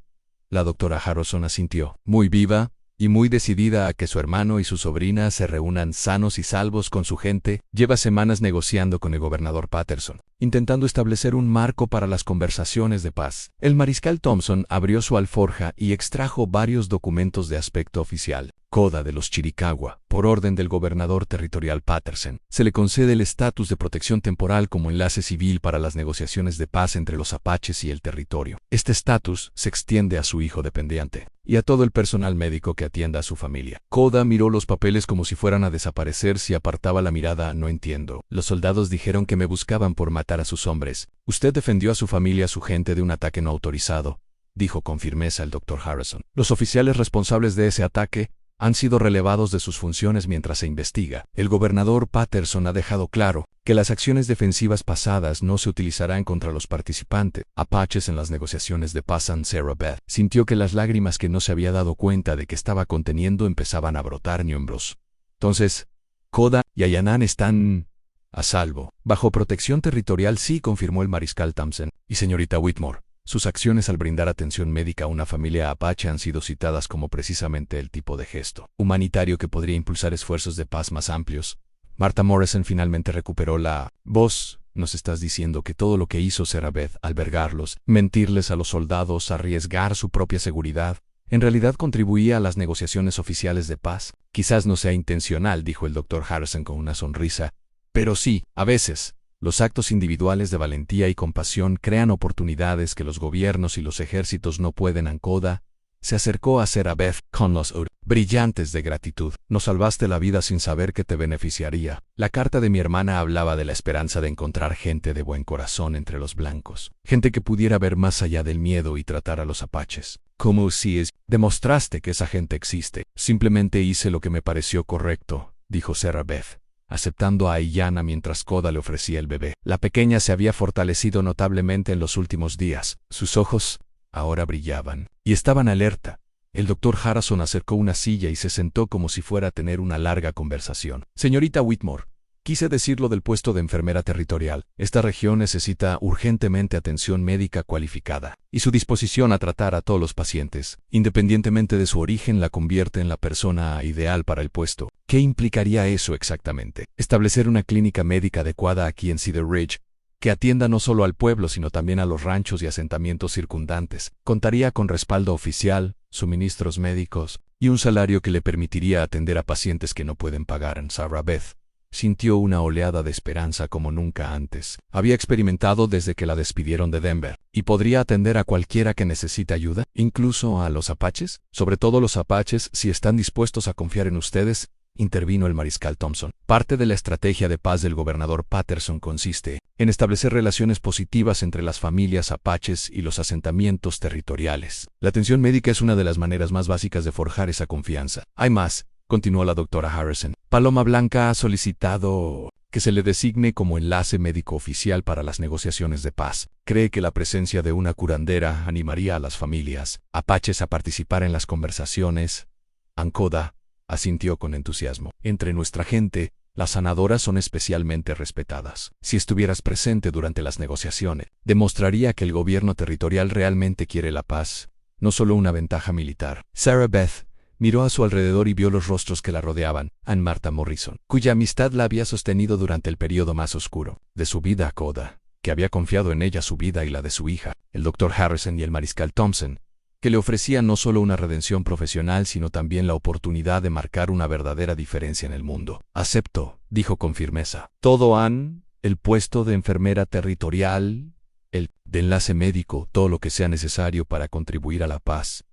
A: La doctora Harrison asintió. Muy viva y muy decidida a que su hermano y su sobrina se reúnan sanos y salvos con su gente. Lleva semanas negociando con el gobernador Patterson, intentando establecer un marco para las conversaciones de paz. El mariscal Thompson abrió su alforja y extrajo varios documentos de aspecto oficial. Koda de los Chiricahua, por orden del gobernador territorial Patterson, se le concede el estatus de protección temporal como enlace civil para las negociaciones de paz entre los apaches y el territorio. Este estatus se extiende a su hijo dependiente y a todo el personal médico que atienda a su familia. Koda miró los papeles como si fueran a desaparecer si apartaba la mirada. No entiendo. Los soldados dijeron que me buscaban por matar a sus hombres. Usted defendió a su familia, a su gente, de un ataque no autorizado, dijo con firmeza el Dr. Harrison. Los oficiales responsables de ese ataque han sido relevados de sus funciones mientras se investiga. El gobernador Patterson ha dejado claro que las acciones defensivas pasadas no se utilizarán contra los participantes apaches en las negociaciones de paz. Sarah Beth sintió que las lágrimas que no se había dado cuenta de que estaba conteniendo empezaban a brotar miembros. Entonces, Koda y Aiyana están A salvo. Bajo protección territorial sí, confirmó el mariscal Thompson. Y señorita Whitmore, sus acciones al brindar atención médica a una familia apache han sido citadas como precisamente el tipo de gesto humanitario que podría impulsar esfuerzos de paz más amplios. Martha Morrison finalmente recuperó la voz. Nos estás diciendo que todo lo que hizo Sarah Beth, albergarlos, mentirles a los soldados, arriesgar su propia seguridad, en realidad contribuía a las negociaciones oficiales de paz. Quizás no sea intencional, dijo el Dr. Harrison con una sonrisa, pero sí, a veces, los actos individuales de valentía y compasión crean oportunidades que los gobiernos y los ejércitos no pueden. Ankoda se acercó a Sarah Beth con los ojos brillantes de gratitud. Nos salvaste la vida sin saber que te beneficiaría. La carta de mi hermana hablaba de la esperanza de encontrar gente de buen corazón entre los blancos, gente que pudiera ver más allá del miedo y tratar a los apaches como si demostraste que esa gente existe. Simplemente hice lo que me pareció correcto, dijo Sarah Beth, aceptando a Aiyana mientras Koda le ofrecía el bebé. La pequeña se había fortalecido notablemente en los últimos días. Sus ojos ahora brillaban y estaban alerta. El Dr. Harrison acercó una silla y se sentó como si fuera a tener una larga conversación. Señorita Whitmore, quise decir lo del puesto de enfermera territorial. Esta región necesita urgentemente atención médica cualificada, y su disposición a tratar a todos los pacientes, independientemente de su origen, la convierte en la persona ideal para el puesto. ¿Qué implicaría eso exactamente? Establecer una clínica médica adecuada aquí en Cedar Ridge, que atienda no solo al pueblo sino también a los ranchos y asentamientos circundantes. Contaría con respaldo oficial, suministros médicos y un salario que le permitiría atender a pacientes que no pueden pagar. Sarah Beth sintió una oleada de esperanza como nunca antes. Había experimentado desde que la despidieron de Denver, y podría atender a cualquiera que necesite ayuda, incluso a los apaches. Sobre todo los apaches, si están dispuestos a confiar en ustedes, intervino el mariscal Thompson. Parte de la estrategia de paz del gobernador Patterson consiste en establecer relaciones positivas entre las familias apaches y los asentamientos territoriales. La atención médica es una de las maneras más básicas de forjar esa confianza. Hay más, continuó la doctora Harrison. Paloma Blanca ha solicitado que se le designe como enlace médico oficial para las negociaciones de paz. Cree que la presencia de una curandera animaría a las familias apaches a participar en las conversaciones. Ankoda asintió con entusiasmo. Entre nuestra gente, las sanadoras son especialmente respetadas. Si estuvieras presente durante las negociaciones, demostraría que el gobierno territorial realmente quiere la paz, no solo una ventaja militar. Sarah Beth miró a su alrededor y vio los rostros que la rodeaban. Ann Martha Morrison, cuya amistad la había sostenido durante el periodo más oscuro de su vida. Koda, que había confiado en ella su vida y la de su hija. El Dr. Harrison y el mariscal Thompson, que le ofrecían no solo una redención profesional sino también la oportunidad de marcar una verdadera diferencia en el mundo. Acepto, dijo con firmeza. Todo Ann, el puesto de enfermera territorial, el de enlace médico, todo lo que sea necesario para contribuir a la paz.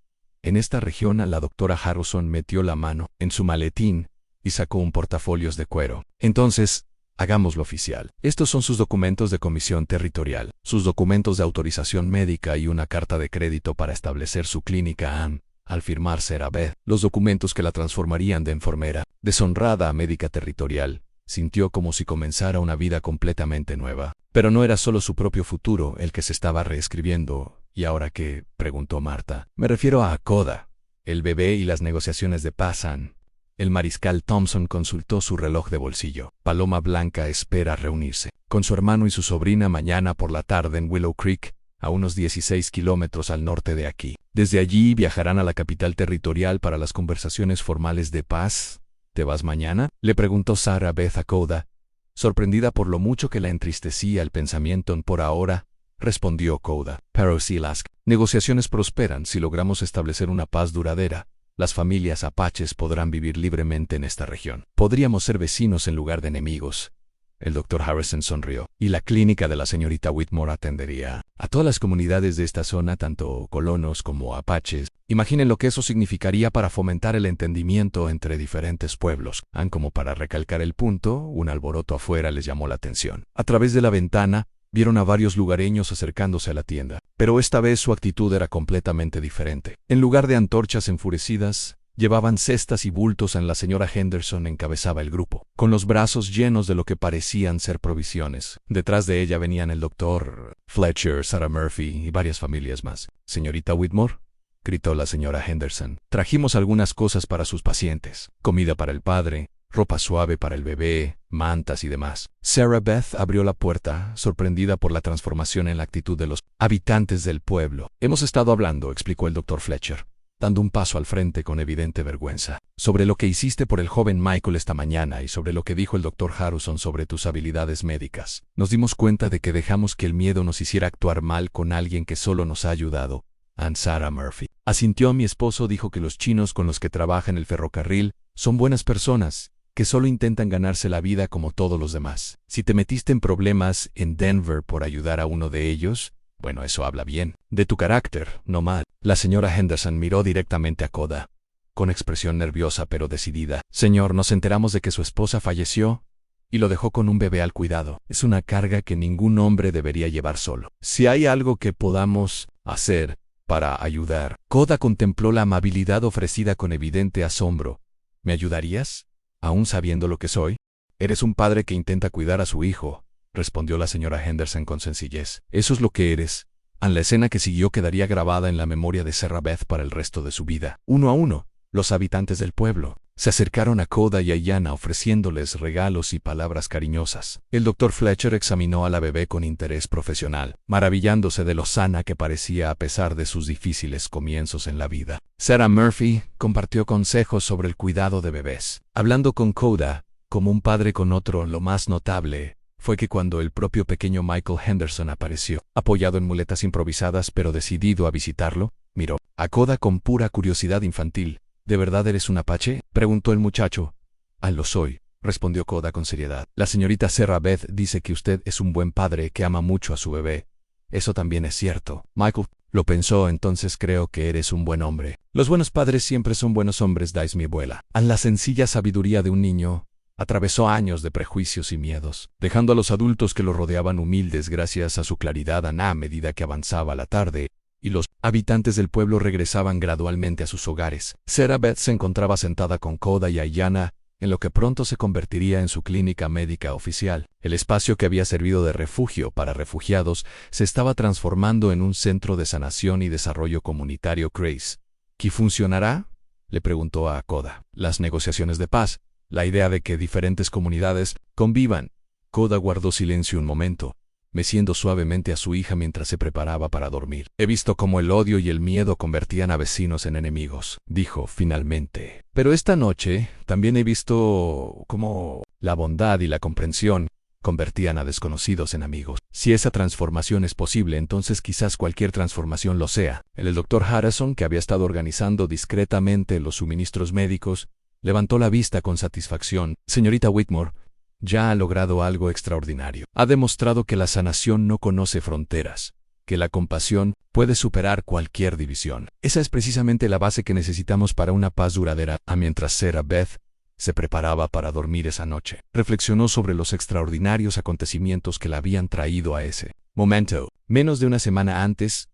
A: En esta región, la doctora Harrison metió la mano en su maletín y sacó un portafolios de cuero. Entonces, hagámoslo oficial. Estos son sus documentos de comisión territorial, sus documentos de autorización médica y una carta de crédito para establecer su clínica. Ann, al firmar Sarah Beth, los documentos que la transformarían de enfermera deshonrada a médica territorial, sintió como si comenzara una vida completamente nueva. Pero no era solo su propio futuro el que se estaba reescribiendo. ¿Y ahora qué?, preguntó Martha. Me refiero a Koda, el bebé y las negociaciones de paz. Ann. El mariscal Thompson consultó su reloj de bolsillo. Paloma Blanca espera reunirse con su hermano y su sobrina mañana por la tarde en Willow Creek, a unos 16 kilómetros al norte de aquí. Desde allí viajarán a la capital territorial para las conversaciones formales de paz. ¿Te vas mañana?, le preguntó Sarah Beth a Koda, sorprendida por lo mucho que la entristecía el pensamiento. Por ahora, respondió Koda. Pero si las negociaciones prosperan, si logramos establecer una paz duradera, las familias apaches podrán vivir libremente en esta región. Podríamos ser vecinos en lugar de enemigos. El Dr. Harrison sonrió. Y la clínica de la señorita Whitmore atendería a todas las comunidades de esta zona, tanto colonos como apaches. Imaginen lo que eso significaría para fomentar el entendimiento entre diferentes pueblos. Como para recalcar el punto, un alboroto afuera les llamó la atención. A través de la ventana, vieron a varios lugareños acercándose a la tienda, pero esta vez su actitud era completamente diferente. En lugar de antorchas enfurecidas, llevaban cestas y bultos. La señora Henderson encabezaba el grupo, con los brazos llenos de lo que parecían ser provisiones. Detrás de ella venían el doctor Fletcher, Sarah Murphy y varias familias más. «Señorita Whitmore», gritó la señora Henderson, «trajimos algunas cosas para sus pacientes. Comida para el padre, ropa suave para el bebé, mantas y demás. Sarah Beth abrió la puerta, sorprendida por la transformación en la actitud de los habitantes del pueblo. Hemos estado hablando, explicó el Dr. Fletcher, dando un paso al frente con evidente vergüenza, sobre lo que hiciste por el joven Michael esta mañana y sobre lo que dijo el Dr. Harrison sobre tus habilidades médicas. Nos dimos cuenta de que dejamos que el miedo nos hiciera actuar mal con alguien que solo nos ha ayudado. Aunt Sarah Murphy asintió. Mi esposo dijo que los chinos con los que trabaja en el ferrocarril son buenas personas, que solo intentan ganarse la vida como todos los demás. Si te metiste en problemas en Denver por ayudar a uno de ellos, bueno, eso habla bien de tu carácter, no mal. La señora Henderson miró directamente a Koda, con expresión nerviosa pero decidida. Señor, nos enteramos de que su esposa falleció y lo dejó con un bebé al cuidado. Es una carga que ningún hombre debería llevar solo. Si hay algo que podamos hacer para ayudar. Koda contempló la amabilidad ofrecida con evidente asombro. ¿Me ayudarías? ¿Aún sabiendo lo que soy? Eres un padre que intenta cuidar a su hijo, respondió la señora Henderson con sencillez. Eso es lo que eres. La escena que siguió quedaría grabada en la memoria de Sarah Beth para el resto de su vida. Uno a uno, los habitantes del pueblo se acercaron a Koda y a Iana ofreciéndoles regalos y palabras cariñosas. El Dr. Fletcher examinó a la bebé con interés profesional, maravillándose de lo sana que parecía a pesar de sus difíciles comienzos en la vida. Sarah Murphy compartió consejos sobre el cuidado de bebés. Hablando con Koda, como un padre con otro, lo más notable fue que cuando el propio pequeño Michael Henderson apareció, apoyado en muletas improvisadas pero decidido a visitarlo, miró a Koda con pura curiosidad infantil. ¿De verdad eres un apache?, preguntó el muchacho. Lo soy, respondió Koda con seriedad. La señorita Sarah Beth dice que usted es un buen padre que ama mucho a su bebé. Eso también es cierto. Michael lo pensó. Entonces creo que eres un buen hombre. Los buenos padres siempre son buenos hombres, dice mi abuela. La sencilla sabiduría de un niño atravesó años de prejuicios y miedos, dejando a los adultos que lo rodeaban humildes gracias a su claridad a medida que avanzaba la tarde y los habitantes del pueblo regresaban gradualmente a sus hogares. Sarah Beth se encontraba sentada con Koda y Iana en lo que pronto se convertiría en su clínica médica oficial. El espacio que había servido de refugio para refugiados se estaba transformando en un centro de sanación y desarrollo comunitario. Grace, ¿qué funcionará?, le preguntó a Koda. Las negociaciones de paz, la idea de que diferentes comunidades convivan. Koda guardó silencio un momento, meciendo suavemente a su hija mientras se preparaba para dormir. He visto cómo el odio y el miedo convertían a vecinos en enemigos, dijo finalmente. Pero esta noche también he visto cómo la bondad y la comprensión convertían a desconocidos en amigos. Si esa transformación es posible, entonces quizás cualquier transformación lo sea. El Dr. Harrison, que había estado organizando discretamente los suministros médicos, levantó la vista con satisfacción. Señorita Whitmore, ya ha logrado algo extraordinario. Ha demostrado que la sanación no conoce fronteras, que la compasión puede superar cualquier división. Esa es precisamente la base que necesitamos para una paz duradera. Mientras Sarah Beth se preparaba para dormir esa noche, reflexionó sobre los extraordinarios acontecimientos que la habían traído a ese momento. Menos de una semana antes,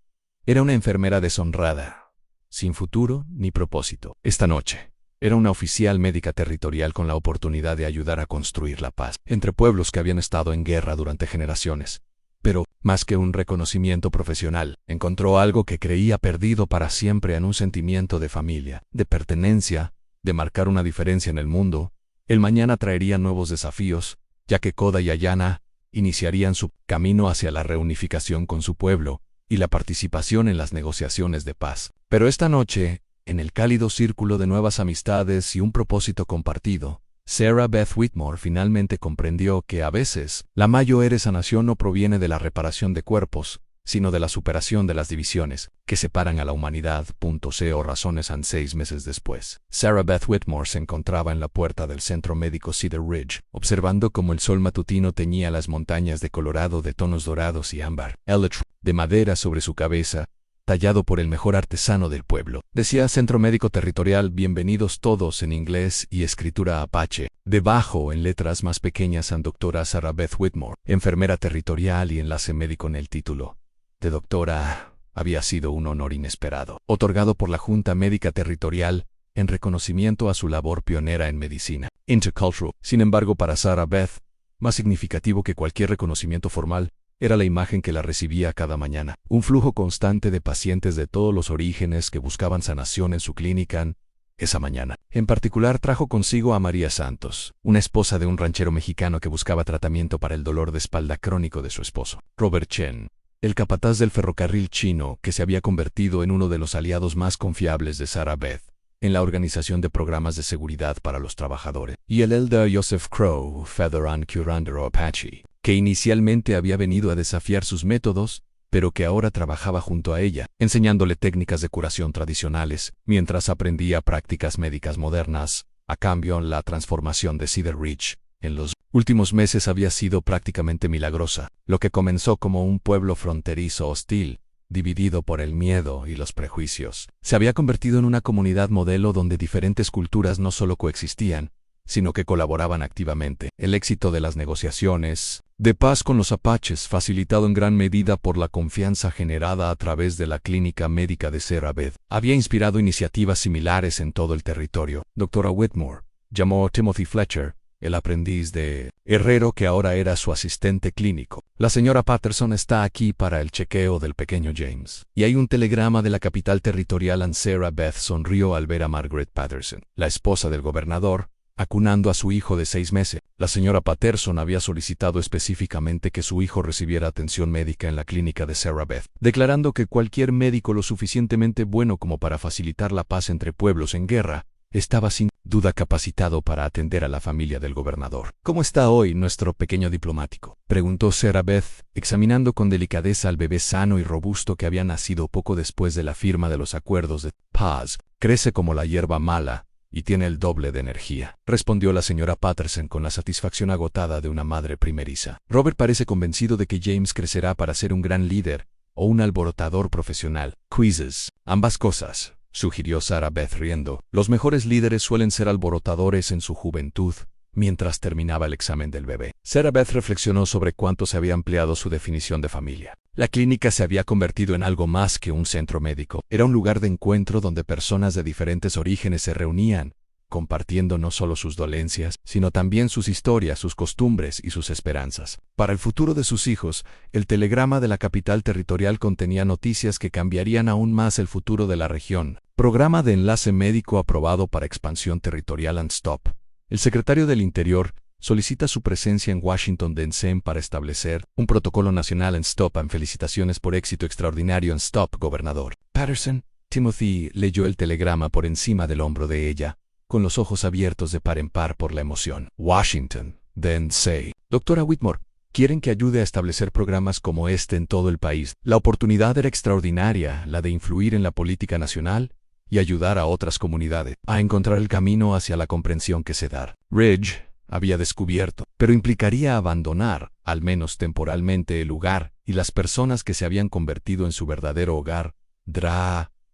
A: era una enfermera deshonrada, sin futuro ni propósito. Esta noche, era una oficial médica territorial con la oportunidad de ayudar a construir la paz entre pueblos que habían estado en guerra durante generaciones. Pero, más que un reconocimiento profesional, encontró algo que creía perdido para siempre en un sentimiento de familia, de pertenencia, de marcar una diferencia en el mundo. El mañana traería nuevos desafíos, ya que Koda y Iana iniciarían su camino hacia la reunificación con su pueblo y la participación en las negociaciones de paz. Pero esta noche, en el cálido círculo de nuevas amistades y un propósito compartido, Sarah Beth Whitmore finalmente comprendió que a veces la mayor sanación no proviene de la reparación de cuerpos, sino de la superación de las divisiones que separan a la humanidad. C.O. razones. 6 meses después, Sarah Beth Whitmore se encontraba en la puerta del centro médico Cedar Ridge, observando cómo el sol matutino teñía las montañas de Colorado de tonos dorados y ámbar. El de madera sobre su cabeza, tallado por el mejor artesano del pueblo. Decía Centro Médico Territorial, bienvenidos todos, en inglés y escritura apache. Debajo, en letras más pequeñas, Dra. Sarah Beth Whitmore, enfermera territorial y enlace médico. En el título de doctora había sido un honor inesperado, otorgado por la Junta Médica Territorial en reconocimiento a su labor pionera en medicina intercultural. Sin embargo, para Sarah Beth, más significativo que cualquier reconocimiento formal, era la imagen que la recibía cada mañana. Un flujo constante de pacientes de todos los orígenes que buscaban sanación en su clínica esa mañana. En particular trajo consigo a María Santos, una esposa de un ranchero mexicano que buscaba tratamiento para el dolor de espalda crónico de su esposo. Robert Chen, el capataz del ferrocarril chino que se había convertido en uno de los aliados más confiables de Sarah Beth en la organización de programas de seguridad para los trabajadores, y el elder Joseph Crow, Feather and Curandero Apache, que inicialmente había venido a desafiar sus métodos, pero que ahora trabajaba junto a ella, enseñándole técnicas de curación tradicionales, mientras aprendía prácticas médicas modernas. A cambio, la transformación de Cedar Ridge en los últimos meses había sido prácticamente milagrosa. Lo que comenzó como un pueblo fronterizo hostil, dividido por el miedo y los prejuicios, se había convertido en una comunidad modelo donde diferentes culturas no solo coexistían, sino que colaboraban activamente. El éxito de las negociaciones de paz con los apaches, facilitado en gran medida por la confianza generada a través de la clínica médica de Sarah Beth, había inspirado iniciativas similares en todo el territorio. Dra. Whitmore llamó a Timothy Fletcher, el aprendiz de herrero que ahora era su asistente clínico. La señora Patterson está aquí para el chequeo del pequeño James. Y hay un telegrama de la capital territorial. Sarah Beth sonrió al ver a Margaret Patterson, la esposa del gobernador, acunando a su hijo de 6 meses. La señora Patterson había solicitado específicamente que su hijo recibiera atención médica en la clínica de Sarah Beth, declarando que cualquier médico lo suficientemente bueno como para facilitar la paz entre pueblos en guerra estaba sin duda capacitado para atender a la familia del gobernador. ¿Cómo está hoy nuestro pequeño diplomático?, preguntó Sarah Beth, examinando con delicadeza al bebé sano y robusto que había nacido poco después de la firma de los acuerdos de paz. Crece como la hierba mala y tiene el doble de energía, respondió la señora Patterson con la satisfacción agotada de una madre primeriza. Robert parece convencido de que James crecerá para ser un gran líder o un alborotador profesional. Quizzes. Ambas cosas, sugirió Sarah Beth riendo. Los mejores líderes suelen ser alborotadores en su juventud. Mientras terminaba el examen del bebé, Sarah Beth reflexionó sobre cuánto se había ampliado su definición de familia. La clínica se había convertido en algo más que un centro médico. Era un lugar de encuentro donde personas de diferentes orígenes se reunían, compartiendo no solo sus dolencias, sino también sus historias, sus costumbres y sus esperanzas. Para el futuro de sus hijos, el telegrama de la capital territorial contenía noticias que cambiarían aún más el futuro de la región. Programa de enlace médico aprobado para expansión territorial and stop. El secretario del Interior solicita su presencia en Washington, D.C. para establecer un protocolo nacional en stop. Felicitaciones por éxito extraordinario en stop, gobernador. Patterson. Timothy leyó el telegrama por encima del hombro de ella, con los ojos abiertos de par en par por la emoción. Washington, D.C. Dra. Whitmore, quieren que ayude a establecer programas como este en todo el país. La oportunidad era extraordinaria, la de influir en la política nacional y ayudar a otras comunidades a encontrar el camino hacia la comprensión que Cedar Ridge había descubierto, pero implicaría abandonar, al menos temporalmente, el lugar y las personas que se habían convertido en su verdadero hogar.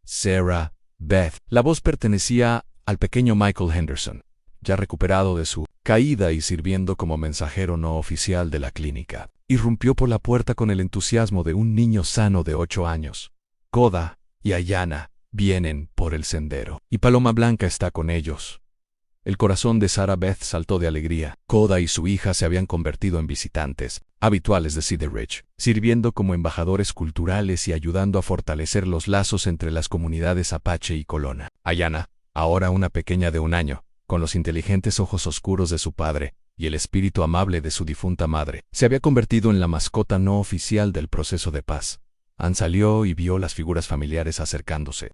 A: Sarah Beth. La voz pertenecía al pequeño Michael Henderson, ya recuperado de su caída y sirviendo como mensajero no oficial de la clínica. Irrumpió por la puerta con el entusiasmo de un niño sano de 8 años. Koda y Ayanna vienen por el sendero, y Paloma Blanca está con ellos. El corazón de Sarah Beth saltó de alegría. Koda y su hija se habían convertido en visitantes habituales de Cedar Ridge, sirviendo como embajadores culturales y ayudando a fortalecer los lazos entre las comunidades Apache y Colona. Ayanna, ahora una pequeña de 1 año, con los inteligentes ojos oscuros de su padre y el espíritu amable de su difunta madre, se había convertido en la mascota no oficial del proceso de paz. Ann salió y vio las figuras familiares acercándose.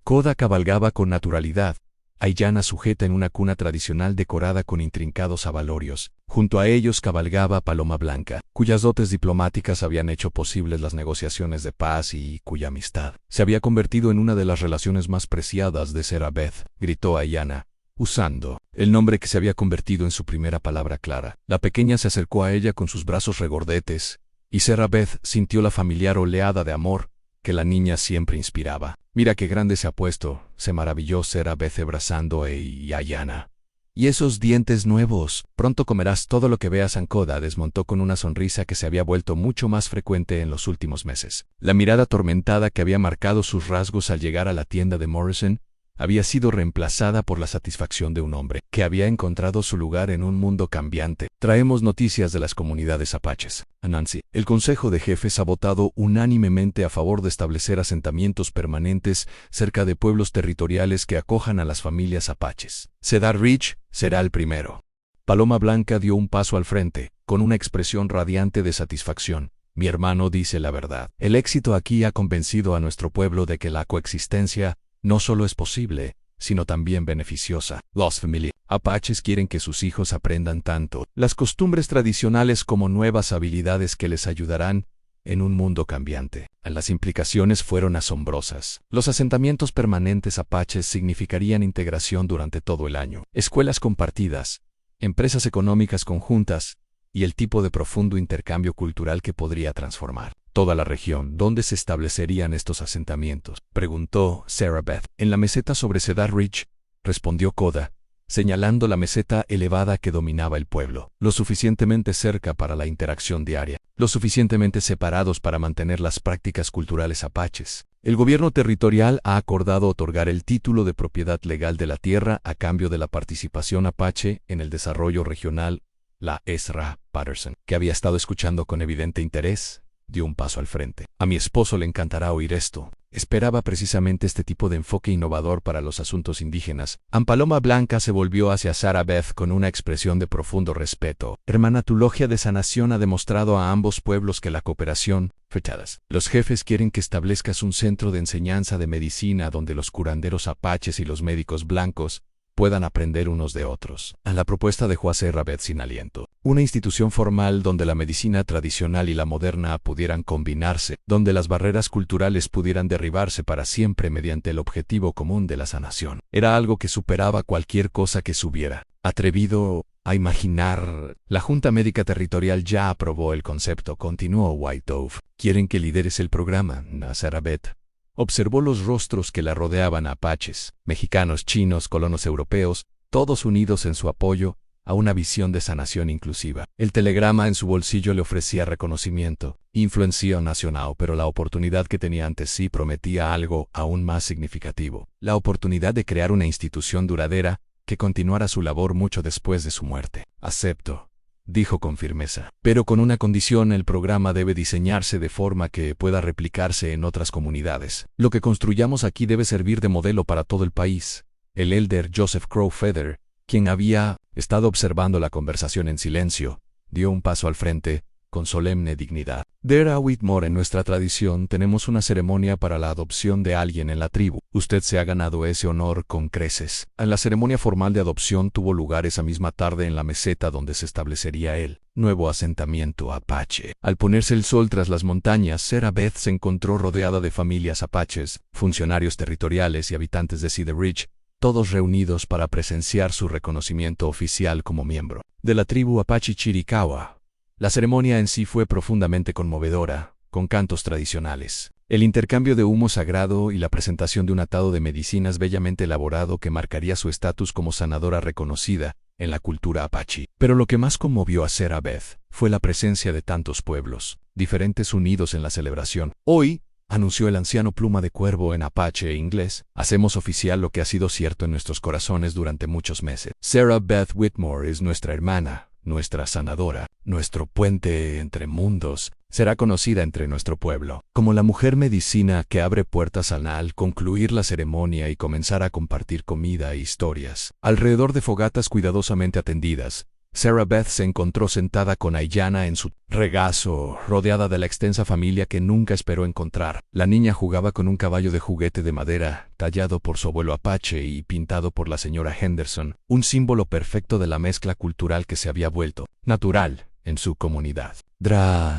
A: Koda cabalgaba con naturalidad, Ayanna sujeta en una cuna tradicional decorada con intrincados abalorios. Junto a ellos cabalgaba Paloma Blanca, cuyas dotes diplomáticas habían hecho posibles las negociaciones de paz y cuya amistad se había convertido en una de las relaciones más preciadas de Sarah Beth, gritó Ayanna, usando el nombre que se había convertido en su primera palabra clara. La pequeña se acercó a ella con sus brazos regordetes, y Sarah Beth sintió la familiar oleada de amor que la niña siempre inspiraba. Mira qué grande se ha puesto, se maravilló Sarah Beth abrazando a Ayanna. Y esos dientes nuevos, pronto comerás todo lo que veas. Koda desmontó con una sonrisa que se había vuelto mucho más frecuente en los últimos meses. La mirada atormentada que había marcado sus rasgos al llegar a la tienda de Morrison había sido reemplazada por la satisfacción de un hombre que había encontrado su lugar en un mundo cambiante. Traemos noticias de las comunidades apaches. Anansi. El Consejo de Jefes ha votado unánimemente a favor de establecer asentamientos permanentes cerca de pueblos territoriales que acojan a las familias apaches. Cedar Ridge será el primero. Paloma Blanca dio un paso al frente, con una expresión radiante de satisfacción. Mi hermano dice la verdad. El éxito aquí ha convencido a nuestro pueblo de que la coexistencia no solo es posible, sino también beneficiosa. Los familias apaches quieren que sus hijos aprendan tanto las costumbres tradicionales como nuevas habilidades que les ayudarán en un mundo cambiante. Las implicaciones fueron asombrosas. Los asentamientos permanentes apaches significarían integración durante todo el año, escuelas compartidas, empresas económicas conjuntas y el tipo de profundo intercambio cultural que podría transformar toda la región. ¿Dónde se establecerían estos asentamientos?, preguntó Sarah Beth. En la meseta sobre Cedar Ridge, respondió Koda, señalando la meseta elevada que dominaba el pueblo, lo suficientemente cerca para la interacción diaria, lo suficientemente separados para mantener las prácticas culturales apaches. El gobierno territorial ha acordado otorgar el título de propiedad legal de la tierra a cambio de la participación apache en el desarrollo regional. La Ezra Patterson, que había estado escuchando con evidente interés, dio un paso al frente. A mi esposo le encantará oír esto. Esperaba precisamente este tipo de enfoque innovador para los asuntos indígenas. Paloma Blanca se volvió hacia Sarah Beth con una expresión de profundo respeto. Hermana, tu logia de sanación ha demostrado a ambos pueblos que la cooperación, fechadas. Los jefes quieren que establezcas un centro de enseñanza de medicina donde los curanderos apaches y los médicos blancos puedan aprender unos de otros. A la propuesta dejó a Sarah Beth sin aliento. Una institución formal donde la medicina tradicional y la moderna pudieran combinarse, donde las barreras culturales pudieran derribarse para siempre mediante el objetivo común de la sanación. Era algo que superaba cualquier cosa que se hubiera atrevido a imaginar. La Junta Médica Territorial ya aprobó el concepto, continuó White Dove. Quieren que lideres el programa, Sarah Beth. Observó los rostros que la rodeaban, apaches, mexicanos, chinos, colonos europeos, todos unidos en su apoyo a una visión de sanación inclusiva. El telegrama en su bolsillo le ofrecía reconocimiento, influencia nacional, pero la oportunidad que tenía ante sí prometía algo aún más significativo: la oportunidad de crear una institución duradera que continuara su labor mucho después de su muerte. Acepto, dijo con firmeza. Pero con una condición: el programa debe diseñarse de forma que pueda replicarse en otras comunidades. Lo que construyamos aquí debe servir de modelo para todo el país. El elder Joseph Crow Feather, quien había estado observando la conversación en silencio, dio un paso al frente, con solemne dignidad. Dera Whitmore, en nuestra tradición tenemos una ceremonia para la adopción de alguien en la tribu. Usted se ha ganado ese honor con creces. La ceremonia formal de adopción tuvo lugar esa misma tarde en la meseta donde se establecería el nuevo asentamiento apache. Al ponerse el sol tras las montañas, Sarah Beth se encontró rodeada de familias apaches, funcionarios territoriales y habitantes de Cedar Ridge, todos reunidos para presenciar su reconocimiento oficial como miembro de la tribu apache Chiricahua. La ceremonia en sí fue profundamente conmovedora, con cantos tradicionales, el intercambio de humo sagrado y la presentación de un atado de medicinas bellamente elaborado que marcaría su estatus como sanadora reconocida en la cultura apache. Pero lo que más conmovió a Sarah Beth fue la presencia de tantos pueblos diferentes unidos en la celebración. Hoy, anunció el anciano Pluma de Cuervo en apache e inglés, hacemos oficial lo que ha sido cierto en nuestros corazones durante muchos meses. Sarah Beth Whitmore es nuestra hermana, nuestra sanadora, nuestro puente entre mundos. Será conocida entre nuestro pueblo como la mujer medicina que abre puertas al concluir la ceremonia y comenzar a compartir comida e historias. Alrededor de fogatas cuidadosamente atendidas, Sarah Beth se encontró sentada con Aiyana en su regazo, rodeada de la extensa familia que nunca esperó encontrar. La niña jugaba con un caballo de juguete de madera, tallado por su abuelo apache y pintado por la señora Henderson, un símbolo perfecto de la mezcla cultural que se había vuelto natural en su comunidad.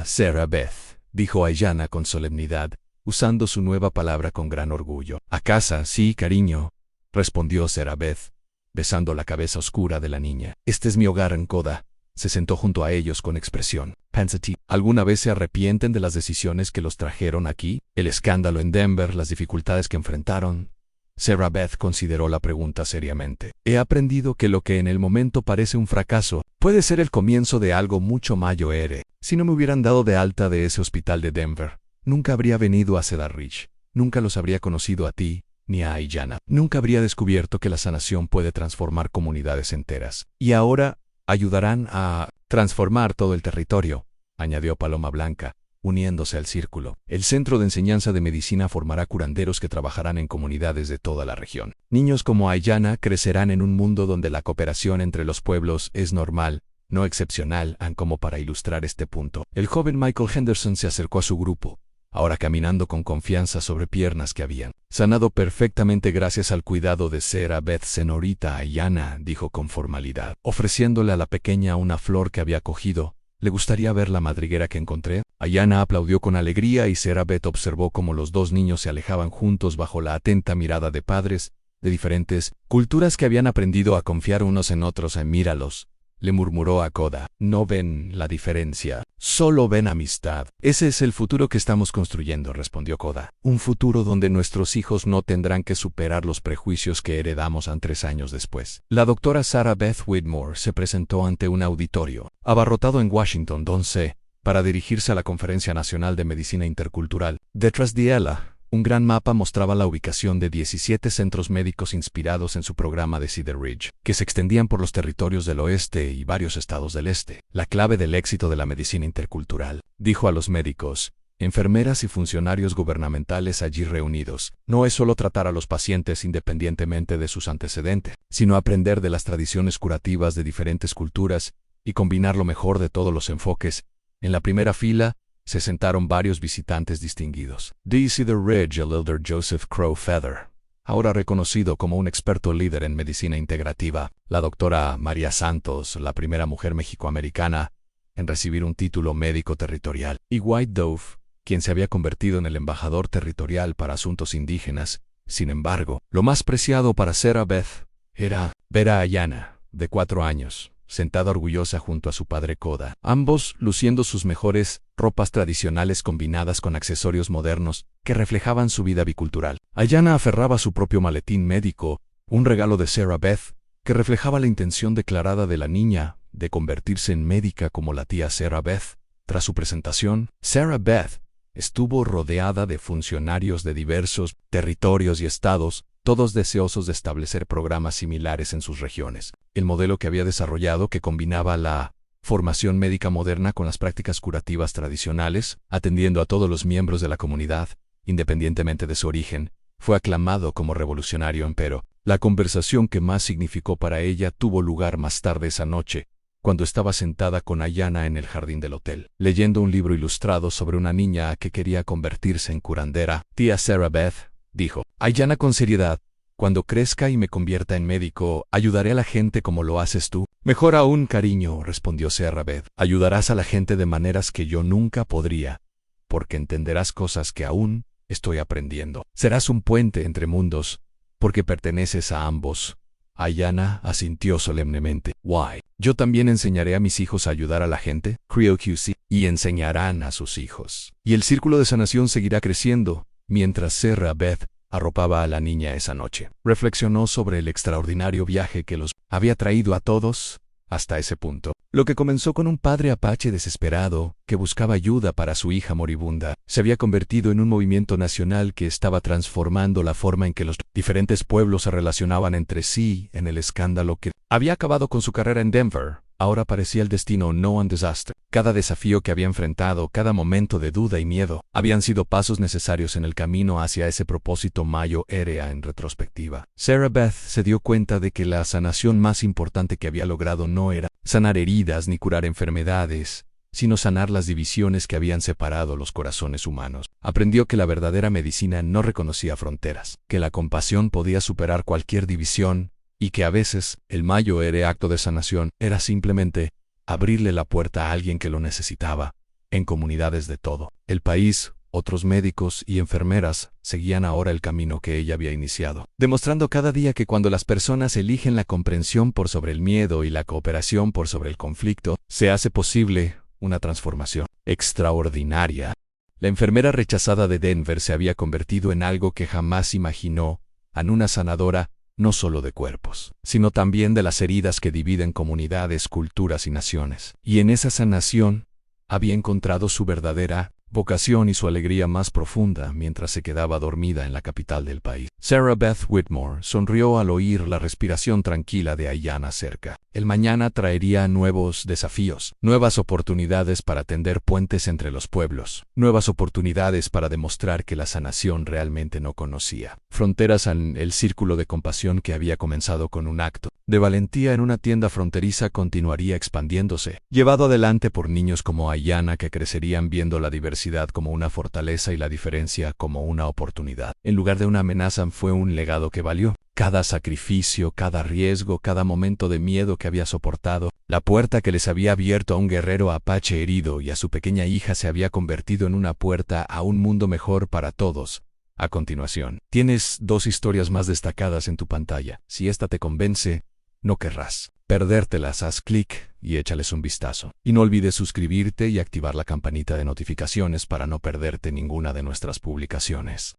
A: Sarah Beth, dijo Aiyana con solemnidad, usando su nueva palabra con gran orgullo. A casa, sí, cariño, respondió Sarah Beth, besando la cabeza oscura de la niña. Este es mi hogar en Koda. Se sentó junto a ellos con expresión pensativa. ¿Alguna vez se arrepienten de las decisiones que los trajeron aquí? ¿El escándalo en Denver, las dificultades que enfrentaron? Sarah Beth consideró la pregunta seriamente. He aprendido que lo que en el momento parece un fracaso puede ser el comienzo de algo mucho mayor. Si no me hubieran dado de alta de ese hospital de Denver, nunca habría venido a Cedar Ridge. Nunca los habría conocido a ti, ni a Aiyana. Nunca habría descubierto que la sanación puede transformar comunidades enteras. Y ahora ayudarán a transformar todo el territorio, añadió Paloma Blanca, uniéndose al círculo. El Centro de Enseñanza de Medicina formará curanderos que trabajarán en comunidades de toda la región. Niños como Aiyana crecerán en un mundo donde la cooperación entre los pueblos es normal, no excepcional. Como para ilustrar este punto, el joven Michael Henderson se acercó a su grupo, ahora caminando con confianza sobre piernas que habían sanado perfectamente gracias al cuidado de Sarah Beth. Señorita Aiyana, dijo con formalidad, ofreciéndole a la pequeña una flor que había cogido. ¿Le gustaría ver la madriguera que encontré? Aiyana aplaudió con alegría y Sarah Beth observó cómo los dos niños se alejaban juntos bajo la atenta mirada de padres de diferentes culturas que habían aprendido a confiar unos en otros. Míralos, le murmuró a Koda. No ven la diferencia, solo ven amistad. Ese es el futuro que estamos construyendo, respondió Koda. Un futuro donde nuestros hijos no tendrán que superar los prejuicios que heredamos 3 años después. La doctora Sarah Beth Whitmore se presentó ante un auditorio abarrotado en Washington, D.C., para dirigirse a la Conferencia Nacional de Medicina Intercultural. Detrás de ella, un gran mapa mostraba la ubicación de 17 centros médicos inspirados en su programa de Cedar Ridge, que se extendían por los territorios del oeste y varios estados del este. La clave del éxito de la medicina intercultural, dijo a los médicos, enfermeras y funcionarios gubernamentales allí reunidos, no es solo tratar a los pacientes independientemente de sus antecedentes, sino aprender de las tradiciones curativas de diferentes culturas y combinar lo mejor de todos los enfoques. En la primera fila se sentaron varios visitantes distinguidos. De Cedar Ridge, el elder Joseph Crow Feather, ahora reconocido como un experto líder en medicina integrativa, la doctora María Santos, la primera mujer mexicoamericana en recibir un título médico territorial, y White Dove, quien se había convertido en el embajador territorial para asuntos indígenas. Sin embargo, lo más preciado para Sarah Beth era ver a Aiyana, de 4 años, sentada orgullosa junto a su padre Koda, ambos luciendo sus mejores ropas tradicionales combinadas con accesorios modernos que reflejaban su vida bicultural. Aiyana aferraba su propio maletín médico, un regalo de Sarah Beth, que reflejaba la intención declarada de la niña de convertirse en médica como la tía Sarah Beth. Tras su presentación, Sarah Beth estuvo rodeada de funcionarios de diversos territorios y estados, todos deseosos de establecer programas similares en sus regiones. El modelo que había desarrollado, que combinaba la formación médica moderna con las prácticas curativas tradicionales, atendiendo a todos los miembros de la comunidad, independientemente de su origen, fue aclamado como revolucionario. Pero la conversación que más significó para ella tuvo lugar más tarde esa noche, cuando estaba sentada con Aiyana en el jardín del hotel, leyendo un libro ilustrado sobre una niña que quería convertirse en curandera. Tía Sarah Beth, dijo Aiyana con seriedad, cuando crezca y me convierta en médico, ayudaré a la gente como lo haces tú. Mejor aún, cariño, respondió Sarah Beth. Ayudarás a la gente de maneras que yo nunca podría, porque entenderás cosas que aún estoy aprendiendo. Serás un puente entre mundos, porque perteneces a ambos. Aiyana asintió solemnemente. Why? Yo también enseñaré a mis hijos a ayudar a la gente, Creo QC, y enseñarán a sus hijos. Y el círculo de sanación seguirá creciendo, mientras Sarah Beth arropaba a la niña esa noche. Reflexionó sobre el extraordinario viaje que los había traído a todos hasta ese punto. Lo que comenzó con un padre apache desesperado que buscaba ayuda para su hija moribunda, se había convertido en un movimiento nacional que estaba transformando la forma en que los diferentes pueblos se relacionaban entre sí. En el escándalo que había acabado con su carrera en Denver, ahora parecía el destino no un desastre. Cada desafío que había enfrentado, cada momento de duda y miedo, habían sido pasos necesarios en el camino hacia ese propósito mayo era en retrospectiva. Sarah Beth se dio cuenta de que la sanación más importante que había logrado no era sanar heridas ni curar enfermedades, sino sanar las divisiones que habían separado los corazones humanos. Aprendió que la verdadera medicina no reconocía fronteras, que la compasión podía superar cualquier división, y que a veces el mayor acto de sanación era simplemente abrirle la puerta a alguien que lo necesitaba. En comunidades de todo el país, otros médicos y enfermeras seguían ahora el camino que ella había iniciado, demostrando cada día que cuando las personas eligen la comprensión por sobre el miedo y la cooperación por sobre el conflicto, se hace posible una transformación extraordinaria. La enfermera rechazada de Denver se había convertido en algo que jamás imaginó, en una sanadora no solo de cuerpos, sino también de las heridas que dividen comunidades, culturas y naciones. Y en esa sanación había encontrado su verdadera vocación y su alegría más profunda mientras se quedaba dormida en la capital del país. Sarah Beth Whitmore sonrió al oír la respiración tranquila de Ayanna cerca. El mañana traería nuevos desafíos, nuevas oportunidades para tender puentes entre los pueblos, nuevas oportunidades para demostrar que la sanación realmente no conocía fronteras en el círculo de compasión que había comenzado con un acto de valentía en una tienda fronteriza continuaría expandiéndose, llevado adelante por niños como Ayanna que crecerían viendo la diversidad como una fortaleza y la diferencia como una oportunidad. En lugar de una amenaza fue un legado que valió. Cada sacrificio, cada riesgo, cada momento de miedo que había soportado, la puerta que les había abierto a un guerrero apache herido y a su pequeña hija se había convertido en una puerta a un mundo mejor para todos. A continuación, tienes 2 historias más destacadas en tu pantalla. Si esta te convence, no querrás perdértelas. Haz clic y échales un vistazo. Y no olvides suscribirte y activar la campanita de notificaciones para no perderte ninguna de nuestras publicaciones.